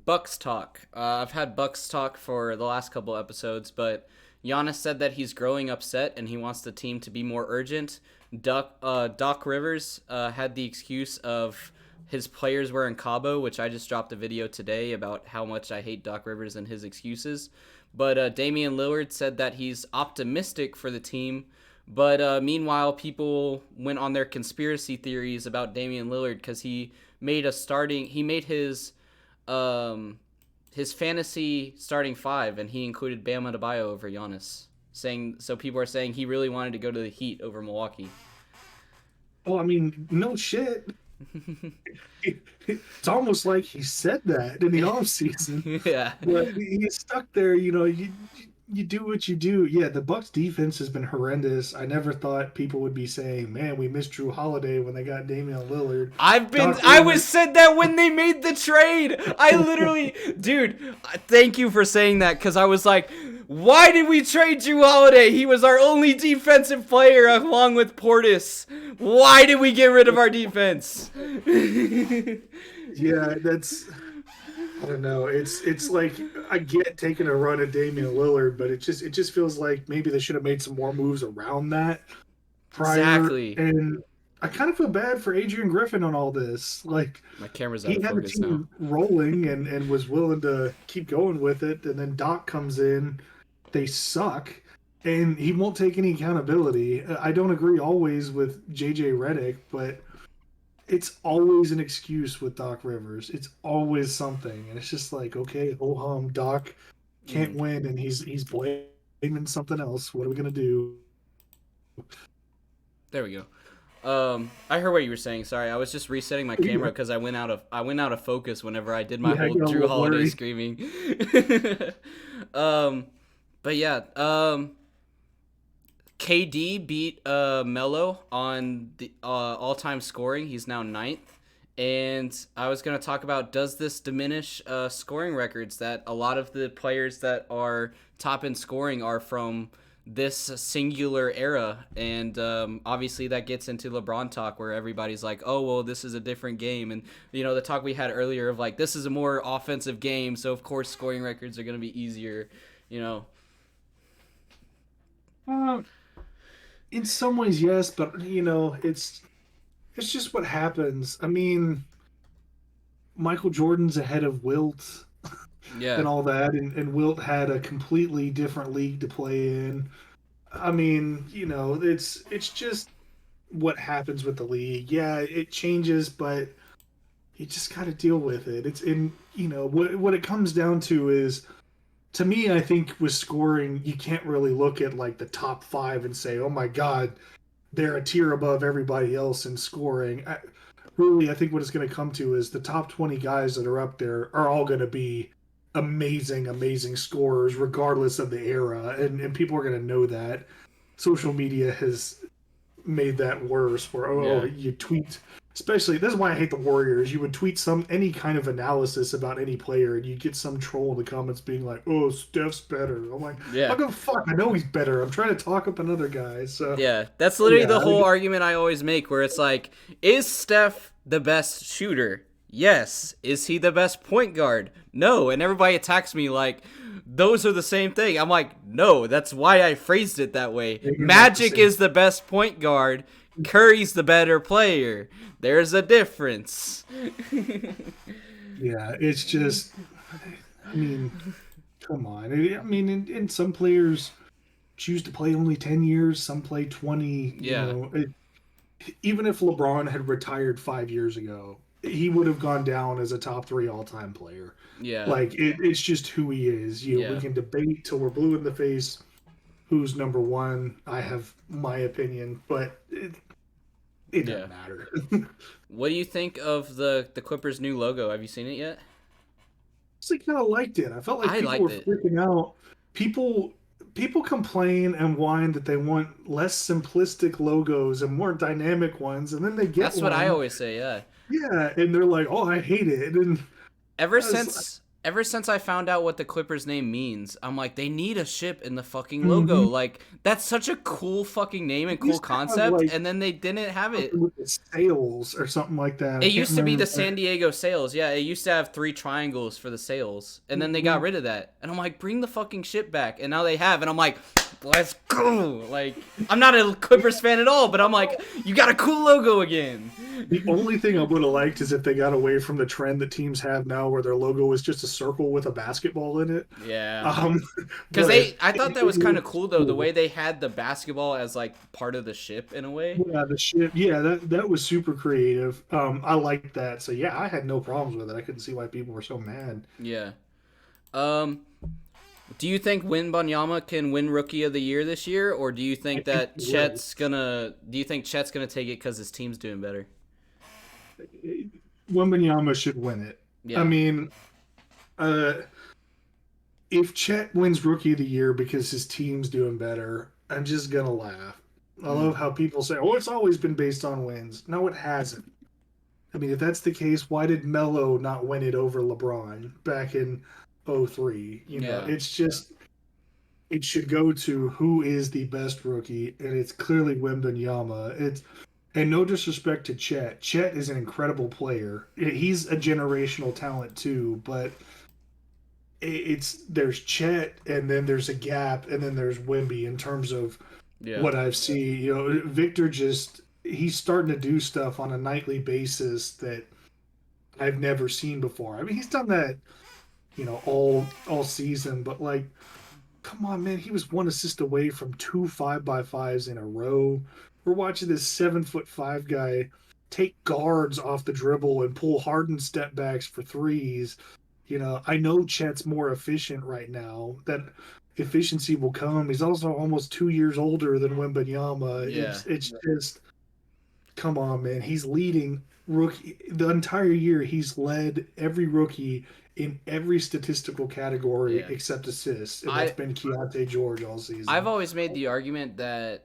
S2: Bucks talk. I've had Bucks talk for the last couple episodes, but Giannis said that he's growing upset and he wants the team to be more urgent. Doc Rivers had the excuse of his players were in Cabo, which I just dropped a video today about how much I hate Doc Rivers and his excuses. But Damian Lillard said that he's optimistic for the team. But meanwhile, people went on their conspiracy theories about Damian Lillard because he made his fantasy starting five, and he included Bam Adebayo over Giannis. So people are saying he really wanted to go to the Heat over Milwaukee.
S3: Well, I mean, no shit. It's almost like he said that in the offseason.
S2: Yeah.
S3: But he's stuck there, you do what you do. Yeah, the Bucks defense has been horrendous. I never thought people would be saying, "Man, we missed Drew Holiday when they got Damian Lillard."
S2: I said that when they made the trade. I literally, dude, thank you for saying that because I was like, why did we trade Drew Holiday? He was our only defensive player along with Portis. Why did we get rid of our defense?
S3: Yeah, I don't know. It's like I get taking a run at Damian Lillard, but it just feels like maybe they should have made some more moves around that prior.
S2: Exactly.
S3: And I kind of feel bad for Adrian Griffin on all this. Like
S2: My camera's out
S3: he
S2: of
S3: had the
S2: focus now.
S3: team rolling and was willing to keep going with it, and then Doc comes in, they suck, and he won't take any accountability. I don't agree always with JJ Redick, but it's always an excuse with Doc Rivers. It's always something, and it's just like, okay, ho hum, Doc can't win, and he's blaming something else. What are we gonna do?
S2: There we go. I heard what you were saying. Sorry, I was just resetting my camera because I went out of focus whenever I did my
S3: Yeah, I
S2: whole
S3: got a
S2: Drew
S3: little
S2: Holiday
S3: blurry.
S2: screaming. But yeah, KD beat Melo on the all-time scoring. He's now ninth. And I was going to talk about, does this diminish scoring records that a lot of the players that are top in scoring are from this singular era? And obviously that gets into LeBron talk where everybody's like, oh, well, this is a different game. And, the talk we had earlier of like, this is a more offensive game. So, of course, scoring records are going to be easier,
S3: In some ways, yes, but it's just what happens. I mean, Michael Jordan's ahead of Wilt
S2: Yeah.
S3: and all that, and Wilt had a completely different league to play in. I mean, it's just what happens with the league. Yeah, it changes, but you just got to deal with it. It's what it comes down to is, to me, I think with scoring, you can't really look at like the top five and say, oh my God, they're a tier above everybody else in scoring. I think what it's going to come to is the top 20 guys that are up there are all going to be amazing, amazing scorers, regardless of the era. And people are going to know that. social media has made that worse. Where
S2: Yeah.
S3: you tweet, especially this is why I hate the Warriors. You would tweet any kind of analysis about any player, and you get some troll in the comments being like, "Oh, Steph's better." I'm like, I
S2: Yeah.
S3: go fuck. I know he's better. I'm trying to talk up another guy. So
S2: Yeah. That's literally
S3: yeah,
S2: the whole argument I always make where it's like, is Steph the best shooter? Yes. Is he the best point guard? No. And everybody attacks me like those are the same thing. I'm like, no, that's why I phrased it that way. Magic is the best point guard. Curry's the better player. There's a difference.
S3: yeah, it's just. I mean, come on. I mean, and some players choose to play only 10 years. Some play 20.
S2: Yeah.
S3: Even if LeBron had retired 5 years ago, he would have gone down as a top 3 all-time player.
S2: Yeah.
S3: Like it's just who he is. We can debate till we're blue in the face who's number one. I have my opinion, but it doesn't matter.
S2: What do you think of the Clippers' new logo? Have you seen it yet?
S3: I kind of liked it. I felt like people were
S2: it.
S3: freaking out. People complain and whine that they want less simplistic logos and more dynamic ones, and then they get
S2: That's what I always say. Yeah.
S3: Yeah, and they're like, "Oh, I hate it." And
S2: ever since I found out what the Clippers name means, I'm like, they need a ship in the fucking logo. Like, that's such a cool fucking name and cool concept, and then they didn't have it.
S3: With the sails or something like that.
S2: It used to be the San Diego Sails. Yeah, it used to have 3 triangles for the sails, and then they got rid of that. And I'm like, bring the fucking ship back. And now they have, and I'm like, let's go. Like, I'm not a Clippers fan at all, but I'm like, you got a cool logo again.
S3: The only thing I would have liked is if they got away from the trend that teams have now, where their logo is just a circle with a basketball in it.
S2: Yeah. Because I thought that was kind of cool though, the way they had the basketball as like part of the ship in a way.
S3: Yeah, the ship. Yeah, that was super creative. I liked that. So yeah, I had no problems with it. I couldn't see why people were so mad.
S2: Yeah. Do you think Wembanyama can win Rookie of the Year this year, or do you think that Chet's gonna? Do you think Chet's gonna take it because his team's doing better?
S3: Wembanyama should win it. Yeah. I mean, if Chet wins Rookie of the Year because his team's doing better, I'm just gonna laugh. I love how people say, "Oh, it's always been based on wins." No, it hasn't. I mean, if that's the case, why did Melo not win it over LeBron back in 03? It's just it should go to who is the best rookie, and it's clearly Wembanyama. And no disrespect to Chet. Chet is an incredible player. He's a generational talent too, but there's Chet, and then there's a gap, and then there's Wemby in terms of what I've seen. Victor he's starting to do stuff on a nightly basis that I've never seen before. I mean, he's done that, all season, but like, come on, man, he was 1 assist away from 2 5x5s in a row. We're watching this 7'5" guy take guards off the dribble and pull hardened step backs for threes. I know Chet's more efficient right now. That efficiency will come. He's also almost 2 years older than Wembanyama.
S2: Yeah.
S3: It's just, come on, man. He's leading rookie the entire year. He's led every rookie in every statistical category except assists, and that's been Keontae George all season.
S2: I've always made the argument that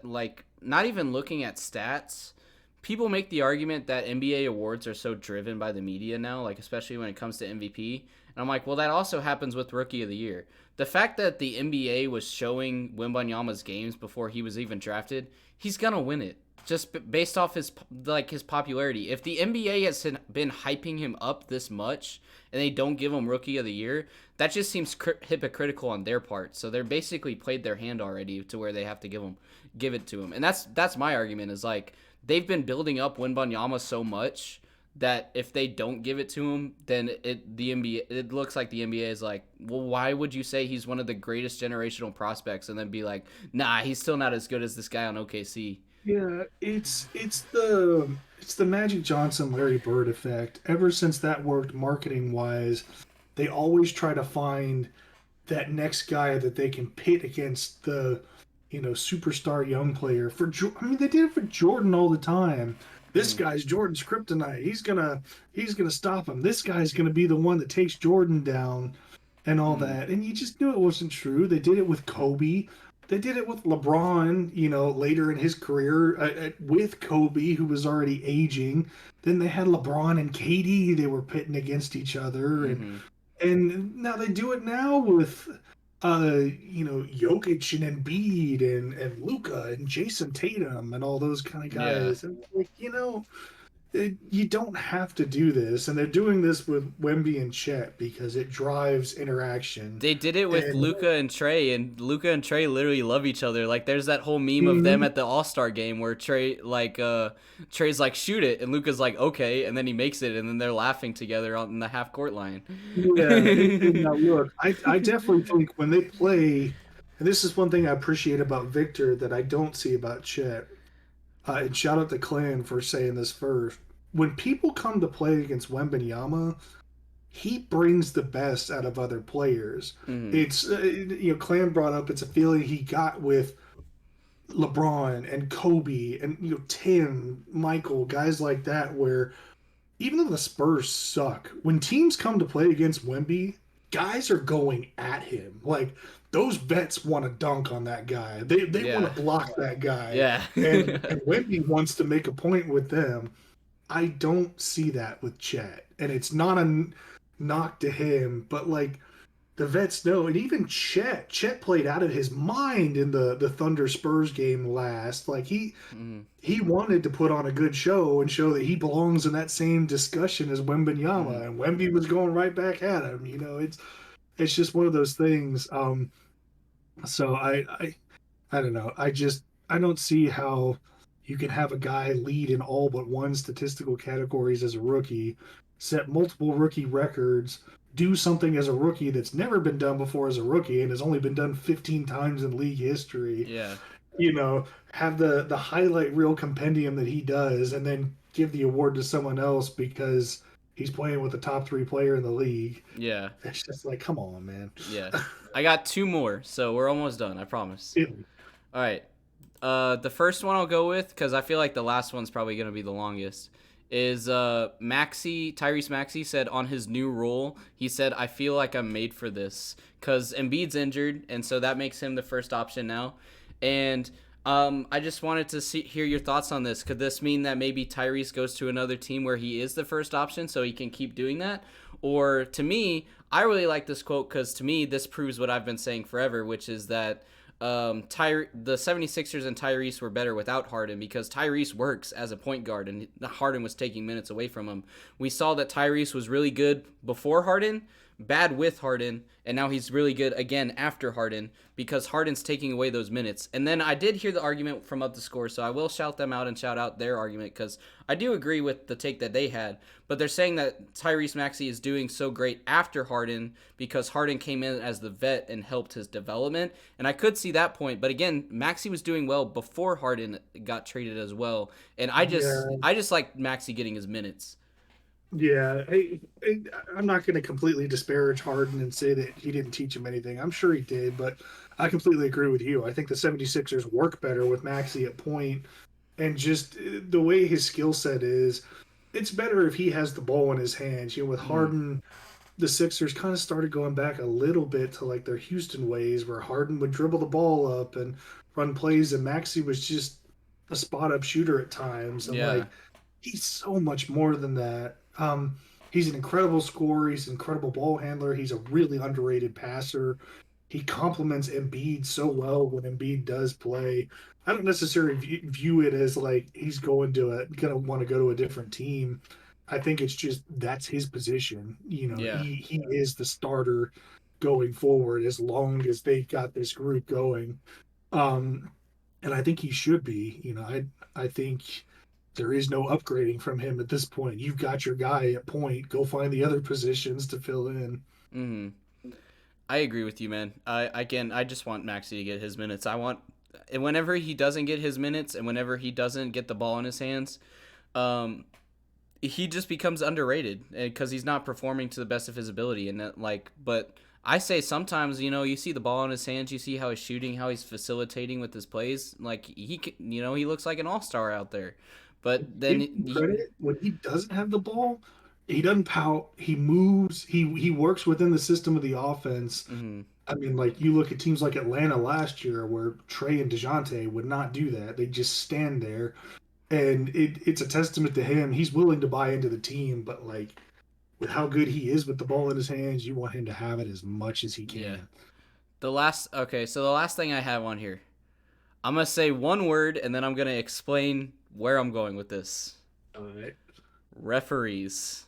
S2: like, not even looking at stats, people make the argument that NBA awards are so driven by the media now, like especially when it comes to MVP. And I'm like, well, that also happens with Rookie of the Year. The fact that the NBA was showing Wembanyama's games before he was even drafted, he's gonna win it. Just based off his popularity. If the NBA has been hyping him up this much and they don't give him Rookie of the Year, that just seems hypocritical on their part. So they're basically played their hand already to where they have to give it to him. And that's my argument, is like, they've been building up Wembanyama so much that if they don't give it to him, then it looks like the NBA is like, well, why would you say he's one of the greatest generational prospects and then be like, nah, he's still not as good as this guy on OKC.
S3: Yeah, it's the Magic Johnson, Larry Bird effect. Ever since that worked marketing wise, they always try to find that next guy that they can pit against the superstar young player. They did it for Jordan all the time. This guy's Jordan's kryptonite. He's gonna stop him. This guy's gonna be the one that takes Jordan down, and all that. And you just knew it wasn't true. They did it with Kobe. They did it with LeBron, later in his career with Kobe, who was already aging. Then they had LeBron and KD they were pitting against each other, and
S2: Mm-hmm.
S3: and now they do it now with Jokic and Embiid and Luca and Jason Tatum and all those kind of
S2: Yeah.
S3: guys. And like, you don't have to do this, and they're doing this with Wemby and Chet because it drives interaction.
S2: They did it with
S3: And
S2: Luca and Trey, and Luca and Trey literally love each other. Like, there's that whole meme of them
S3: Mhm.
S2: at the All-Star game where Trey's like, shoot it, and Luca's like, okay, and then he makes it, and then they're laughing together on the half-court line.
S3: Yeah, and now look, I definitely think when they play, and this is one thing I appreciate about Victor that I don't see about Chet. And shout out to Clan for saying this first. When people come to play against Wembanyama, he brings the best out of other players.
S2: Mm-hmm.
S3: It's Clan brought up it's a feeling he got with LeBron and Kobe and Tim, Michael, guys like that, where even though the Spurs suck, when teams come to play against Wemby, guys are going at him. Like those vets want to dunk on that guy. They
S2: Yeah.
S3: want to block that guy.
S2: Yeah.
S3: And Wemby wants to make a point with them. I don't see that with Chet. And it's not a knock to him, but like the vets know, and even Chet played out of his mind in the Thunder Spurs game last. Like
S2: Mm-hmm.
S3: he wanted to put on a good show and show that he belongs in that same discussion as Wembanyama,
S2: Mm-hmm.
S3: and Wemby was going right back at him. It's just one of those things. So I don't know. I don't see how you can have a guy lead in all but one statistical categories as a rookie, set multiple rookie records, do something as a rookie that's never been done before as a rookie and has only been done 15 times in league history.
S2: Yeah.
S3: Have the highlight reel compendium that he does, and then give the award to someone else because he's playing with the top 3 player in the league.
S2: Yeah.
S3: It's just like, come on, man.
S2: Yeah. I got 2 more, so we're almost done, I promise. All right. The first one I'll go with, because I feel like the last one's probably going to be the longest, is Tyrese Maxey said on his new role, he said, I feel like I'm made for this, because Embiid's injured, and so that makes him the first option now. And I just wanted to hear your thoughts on this. Could this mean that maybe Tyrese goes to another team where he is the first option so he can keep doing that? Or to me, I really like this quote because to me, this proves what I've been saying forever, which is that the 76ers and Tyrese were better without Harden because Tyrese works as a point guard and Harden was taking minutes away from him. We saw that Tyrese was really good before Harden, bad with Harden, and now he's really good again after Harden because Harden's taking away those minutes. And then I did hear the argument from Up the Score, so I will shout them out and shout out their argument because I do agree with the take that they had. But they're saying that Tyrese Maxey is doing so great after Harden because Harden came in as the vet and helped his development. And I could see that point. But again, Maxey was doing well before Harden got traded as well. And I just like Maxey getting his minutes.
S3: Yeah, I'm not going to completely disparage Harden and say that he didn't teach him anything. I'm sure he did, but I completely agree with you. I think the 76ers work better with Maxey at point, and just the way his skill set is, it's better if he has the ball in his hands. With Harden, the Sixers kind of started going back a little bit to like their Houston ways where Harden would dribble the ball up and run plays, and Maxey was just a spot-up shooter at times. And
S2: Yeah.
S3: like, he's so much more than that. He's an incredible scorer. He's an incredible ball handler. He's a really underrated passer. He complements Embiid so well when Embiid does play. I don't necessarily view it as like he's gonna want to go to a different team. I think it's just that's his position.
S2: Yeah.
S3: He is the starter going forward as long as they've got this group going. And I think he should be. I think there is no upgrading from him at this point. You've got your guy at point. Go find the other positions to fill in.
S2: Mm-hmm. I agree with you, man. I just want Maxey to get his minutes. And whenever he doesn't get his minutes and whenever he doesn't get the ball in his hands, he just becomes underrated because he's not performing to the best of his ability. And but I say sometimes, you see the ball in his hands, you see how he's shooting, how he's facilitating with his plays. Like he looks like an all-star out there. But then
S3: when he doesn't have the ball, he doesn't pout. He moves. He works within the system of the offense.
S2: Mm-hmm.
S3: I mean, like you look at teams like Atlanta last year, where Trey and Dejounte would not do that. They just stand there, and it's a testament to him. He's willing to buy into the team, but like with how good he is with the ball in his hands, you want him to have it as much as he
S2: Yeah.
S3: can.
S2: So the last thing I have on here, I'm gonna say one word and then I'm gonna explain where I'm going with this.
S3: All right.
S2: Referees.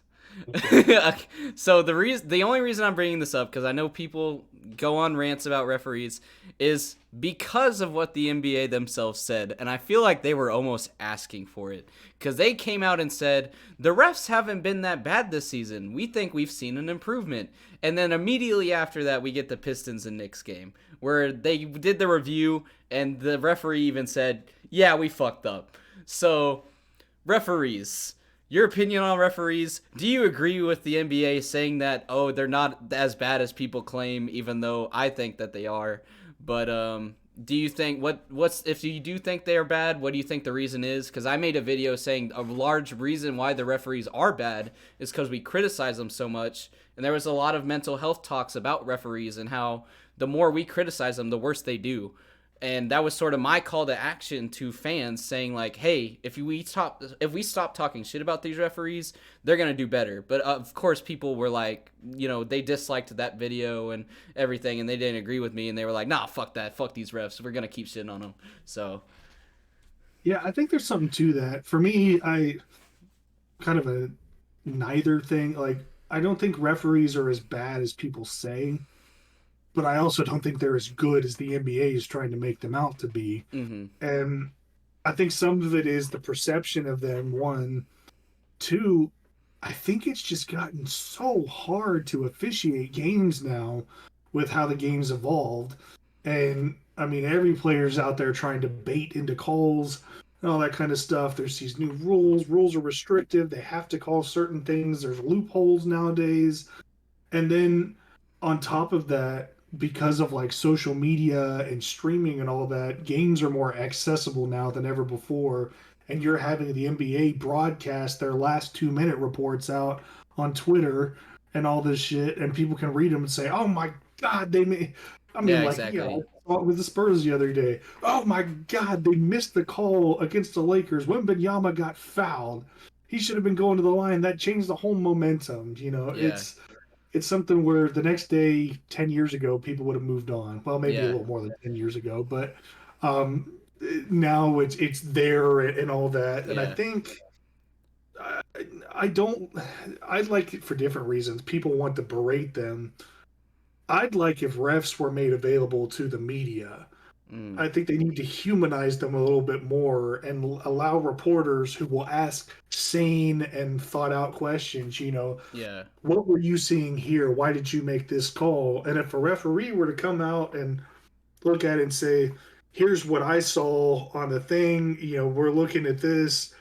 S3: Okay.
S2: Okay, so the only reason I'm bringing this up, because I know people go on rants about referees, is because of what the NBA themselves said, and I feel like they were almost asking for it, because they came out and said the refs haven't been that bad this season. We think we've seen an improvement, and then immediately after that we get the Pistons and Knicks game where they did the review and the referee even said, "Yeah, we fucked up." So referees. Your opinion on referees? Do you agree with the NBA saying that, oh, they're not as bad as people claim, even though I think that they are? But do you think what's if you do think they are bad? What do you think the reason is? Because I made a video saying a large reason why the referees are bad is because we criticize them so much, and there was a lot of mental health talks about referees and how the more we criticize them, the worse they do. And that was sort of my call to action to fans, saying like, "Hey, if we stop talking shit about these referees, they're gonna do better." But of course, people were like, they disliked that video and everything, and they didn't agree with me, and they were like, "Nah, fuck that, fuck these refs. We're gonna keep shitting on them." So
S3: Yeah, I think there's something to that. For me, I kind of a neither thing. Like, I don't think referees are as bad as people say, but I also don't think they're as good as the NBA is trying to make them out to be.
S2: mm-hmm.
S3: And I think some of it is the perception of them, one. Two, I think it's just gotten so hard to officiate games now with how the game's evolved. And I mean, every player's out there trying to bait into calls and all that kind of stuff. There's these new rules. Rules are restrictive. They have to call certain things. There's loopholes nowadays. And then on top of that, because of like social media and streaming and all that, games are more accessible now than ever before. And you're having the NBA broadcast their last 2 minute reports out on Twitter and all this shit, and people can read them and say, "Oh my God, they made." I mean,
S2: Yeah,
S3: like,
S2: exactly.
S3: I saw it with the Spurs the other day. Oh my God, they missed the call against the Lakers. Wembenyama got fouled. He should have been going to the line. That changed the whole momentum.
S2: Yeah,
S3: It's something where the next day, 10 years ago, people would have moved on. Well, maybe a
S2: yeah,
S3: little more than 10 years ago, but um, now it's there and all that. And I
S2: yeah,
S3: think I, I don't, I like it for different reasons. People want to berate them. I'd like if refs were made available to the media.
S2: mm,
S3: I think they need to humanize them a little bit more and allow reporters who will ask sane and thought out questions,
S2: yeah,
S3: what were you seeing here? Why did you make this call? And if a referee were to come out and look at it and say, here's what I saw on the thing, we're looking at this.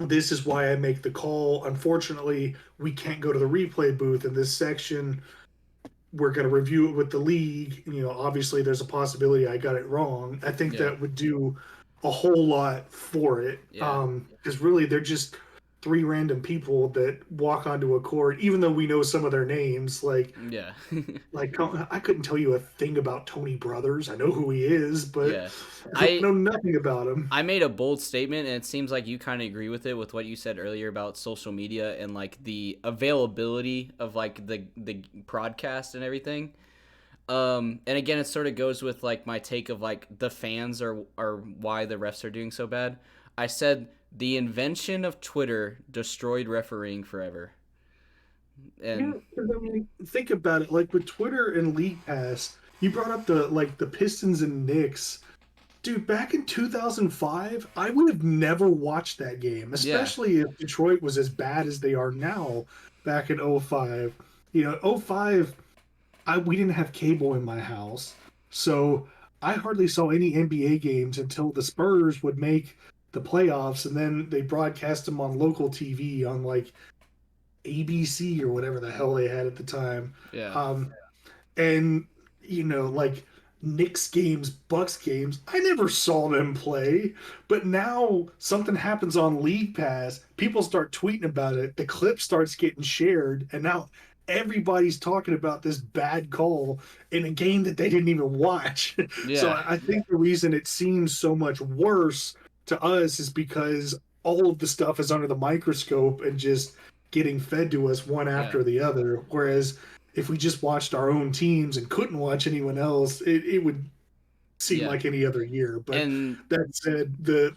S3: This is why I make the call. Unfortunately, we can't go to the replay booth in this section. We're going to review it with the league. Obviously, there's a possibility I got it wrong. I think
S2: yeah,
S3: that would do a whole lot for it.
S2: yeah,
S3: Because really, they're just three random people that walk onto a court, even though we know some of their names.
S2: yeah,
S3: Like I couldn't tell you a thing about Tony Brothers. I know who he is, but
S2: yeah.
S3: I
S2: I
S3: know nothing about him.
S2: I made a bold statement, and it seems like you kind of agree with it, with what you said earlier about social media and like the availability of like the broadcast and everything. And again, it sort of goes with like my take of like the fans are why the refs are doing so bad. I said the invention of Twitter destroyed refereeing forever.
S3: Yeah,
S2: And
S3: 'cause I mean, think about it. Like with Twitter and League Pass, you brought up the Pistons and Knicks. Dude, back in 2005, I would have never watched that game,
S2: yeah,
S3: especially if Detroit was as bad as they are now back in '05. '05, we didn't have cable in my house. So I hardly saw any NBA games until the Spurs would make the playoffs, and then they broadcast them on local TV on like ABC or whatever the hell they had at the time.
S2: yeah,
S3: Um, and like Knicks games, Bucks games, I never saw them play. But now something happens on League Pass, people start tweeting about it, the clip starts getting shared, and now everybody's talking about this bad call in a game that they didn't even watch. So
S2: Yeah.
S3: I think the reason it seems so much worse to us is because all of the stuff is under the microscope and just getting fed to us one
S2: Yeah.
S3: after the other. Whereas if we just watched our own teams and couldn't watch anyone else, it would seem
S2: Yeah.
S3: like any other year. But
S2: And
S3: that said, the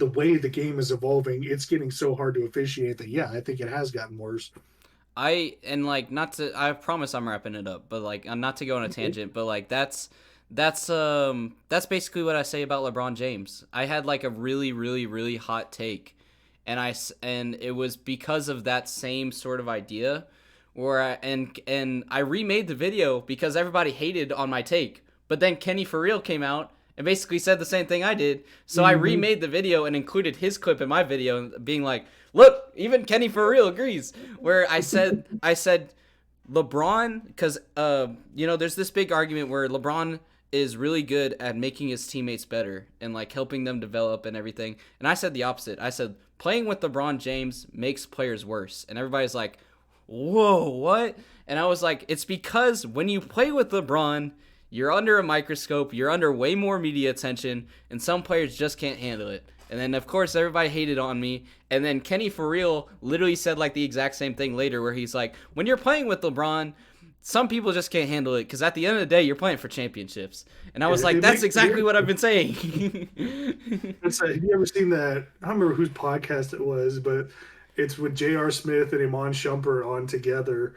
S3: way the game is evolving, it's getting so hard to officiate that yeah, I think it has gotten worse.
S2: not to, I promise I'm wrapping it up, but like not to go on a tangent, but like that's basically what I say about LeBron James. I had like a really really really hot take, and it was because of that same sort of idea where I remade the video because everybody hated on my take. But then Kenny For Real came out and basically said the same thing I did. So I remade the video and included his clip in my video, being like, "Look, even Kenny For Real agrees." Where I said LeBron, because there's this big argument where LeBron is really good at making his teammates better and like helping them develop and everything. And I said the opposite. I said playing with LeBron James makes players worse. And everybody's like, "Whoa, what?" And I was like, it's because when you play with LeBron, you're under a microscope, you're under way more media attention, and some players just can't handle it. And then, of course, everybody hated on me. And then Kenny For Real literally said like the exact same thing later, where he's like, when you're playing with LeBron, some people just can't handle it because at the end of the day, you're playing for championships. And I was like, that's exactly what I've been saying.
S3: It's like, have you ever seen that? I don't remember whose podcast it was, but it's with J.R. Smith and Iman Shumpert on together.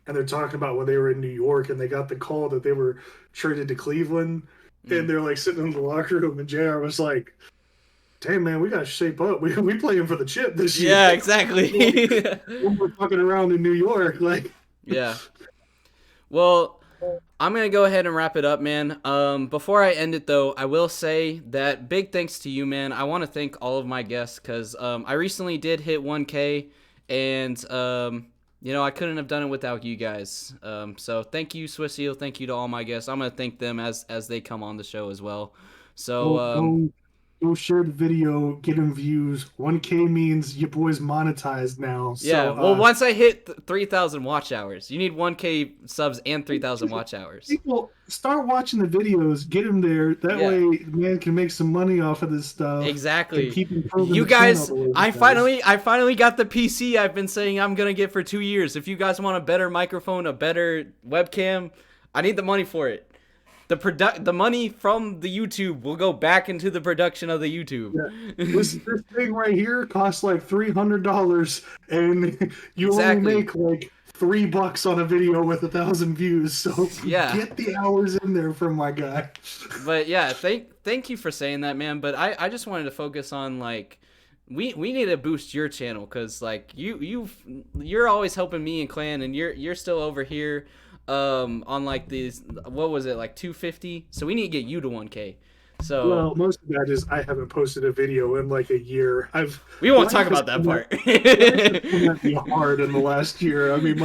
S3: And they're talking about when they were in New York and they got the call that they were traded to Cleveland. And they're like sitting in the locker room, and JR was like, "Damn, man, we got to shape up. We playing for the chip this year."
S2: Yeah, exactly.
S3: We're fucking around in New York. Like,
S2: yeah. Well, I'm going to go ahead and wrap it up, man. Before I end it, though, I will say that big thanks to you, man. I want to thank all of my guests because I recently did hit 1K, and, I couldn't have done it without you guys. So thank you, Swisheel. Thank you to all my guests. I'm going to thank them as they come on the show as well. So,
S3: go share the video, get them views. 1K means your boy's monetized now.
S2: yeah,
S3: So,
S2: well, once I hit 3,000 watch hours, you need 1K subs and 3,000 watch hours.
S3: people start watching the videos, get them there. That
S2: Yeah.
S3: way, man can make some money off of this stuff.
S2: Exactly.
S3: And keep improving
S2: You
S3: the channel
S2: guys,
S3: the way it
S2: I
S3: does.
S2: finally got the PC I've been saying I'm gonna get for 2 years. If you guys want a better microphone, a better webcam, I need the money for it. The money from the YouTube will go back into the production of the YouTube.
S3: Yeah. This thing right here costs like $300, and you
S2: Exactly.
S3: only make like $3 on a video with 1,000 views. So
S2: Yeah.
S3: get the hours in there from my guy.
S2: But yeah, thank you for saying that, man. But I just wanted to focus on like we need to boost your channel because like you're always helping me and Clan, and you're still over here on like these, what was it, like 250. So we need to get you to 1K. So
S3: Well, most of that is I haven't posted a video in like a year.
S2: we won't talk about that part.
S3: It's been hard in the last year. I mean,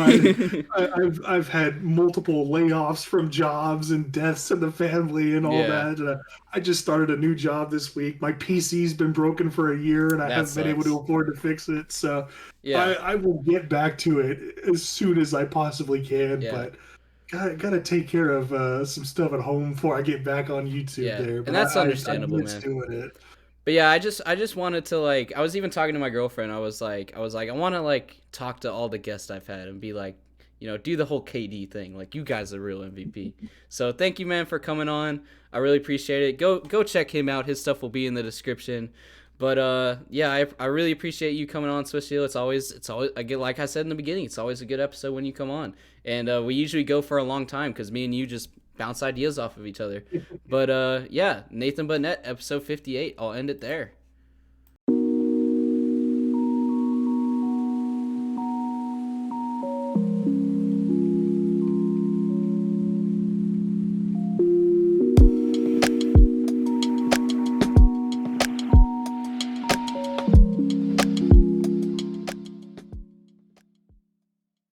S3: I've had multiple layoffs from jobs and deaths in the family and all
S2: Yeah.
S3: that. And I just started a new job this week. My PC's been broken for a year, and I
S2: That
S3: haven't been able
S2: sucks.
S3: to afford to fix it. So
S2: Yeah.
S3: I will get back to it as soon as I possibly can.
S2: Yeah.
S3: But gotta take care of some stuff at home before I get back on YouTube
S2: Yeah,
S3: there.
S2: and
S3: But
S2: that's understandable,
S3: I miss
S2: man.
S3: doing it.
S2: But yeah, I just wanted to like, I was even talking to my girlfriend. I was like, I want to like talk to all the guests I've had and be like, do the whole KD thing. Like, you guys are real MVP. So thank you, man, for coming on. I really appreciate it. Go check him out. His stuff will be in the description. But yeah, I really appreciate you coming on, Swisheel. It's always again, like I said in the beginning, it's always a good episode when you come on. And we usually go for a long time because me and you just bounce ideas off of each other. But yeah, Nathan Burnett, episode 58. I'll end it there.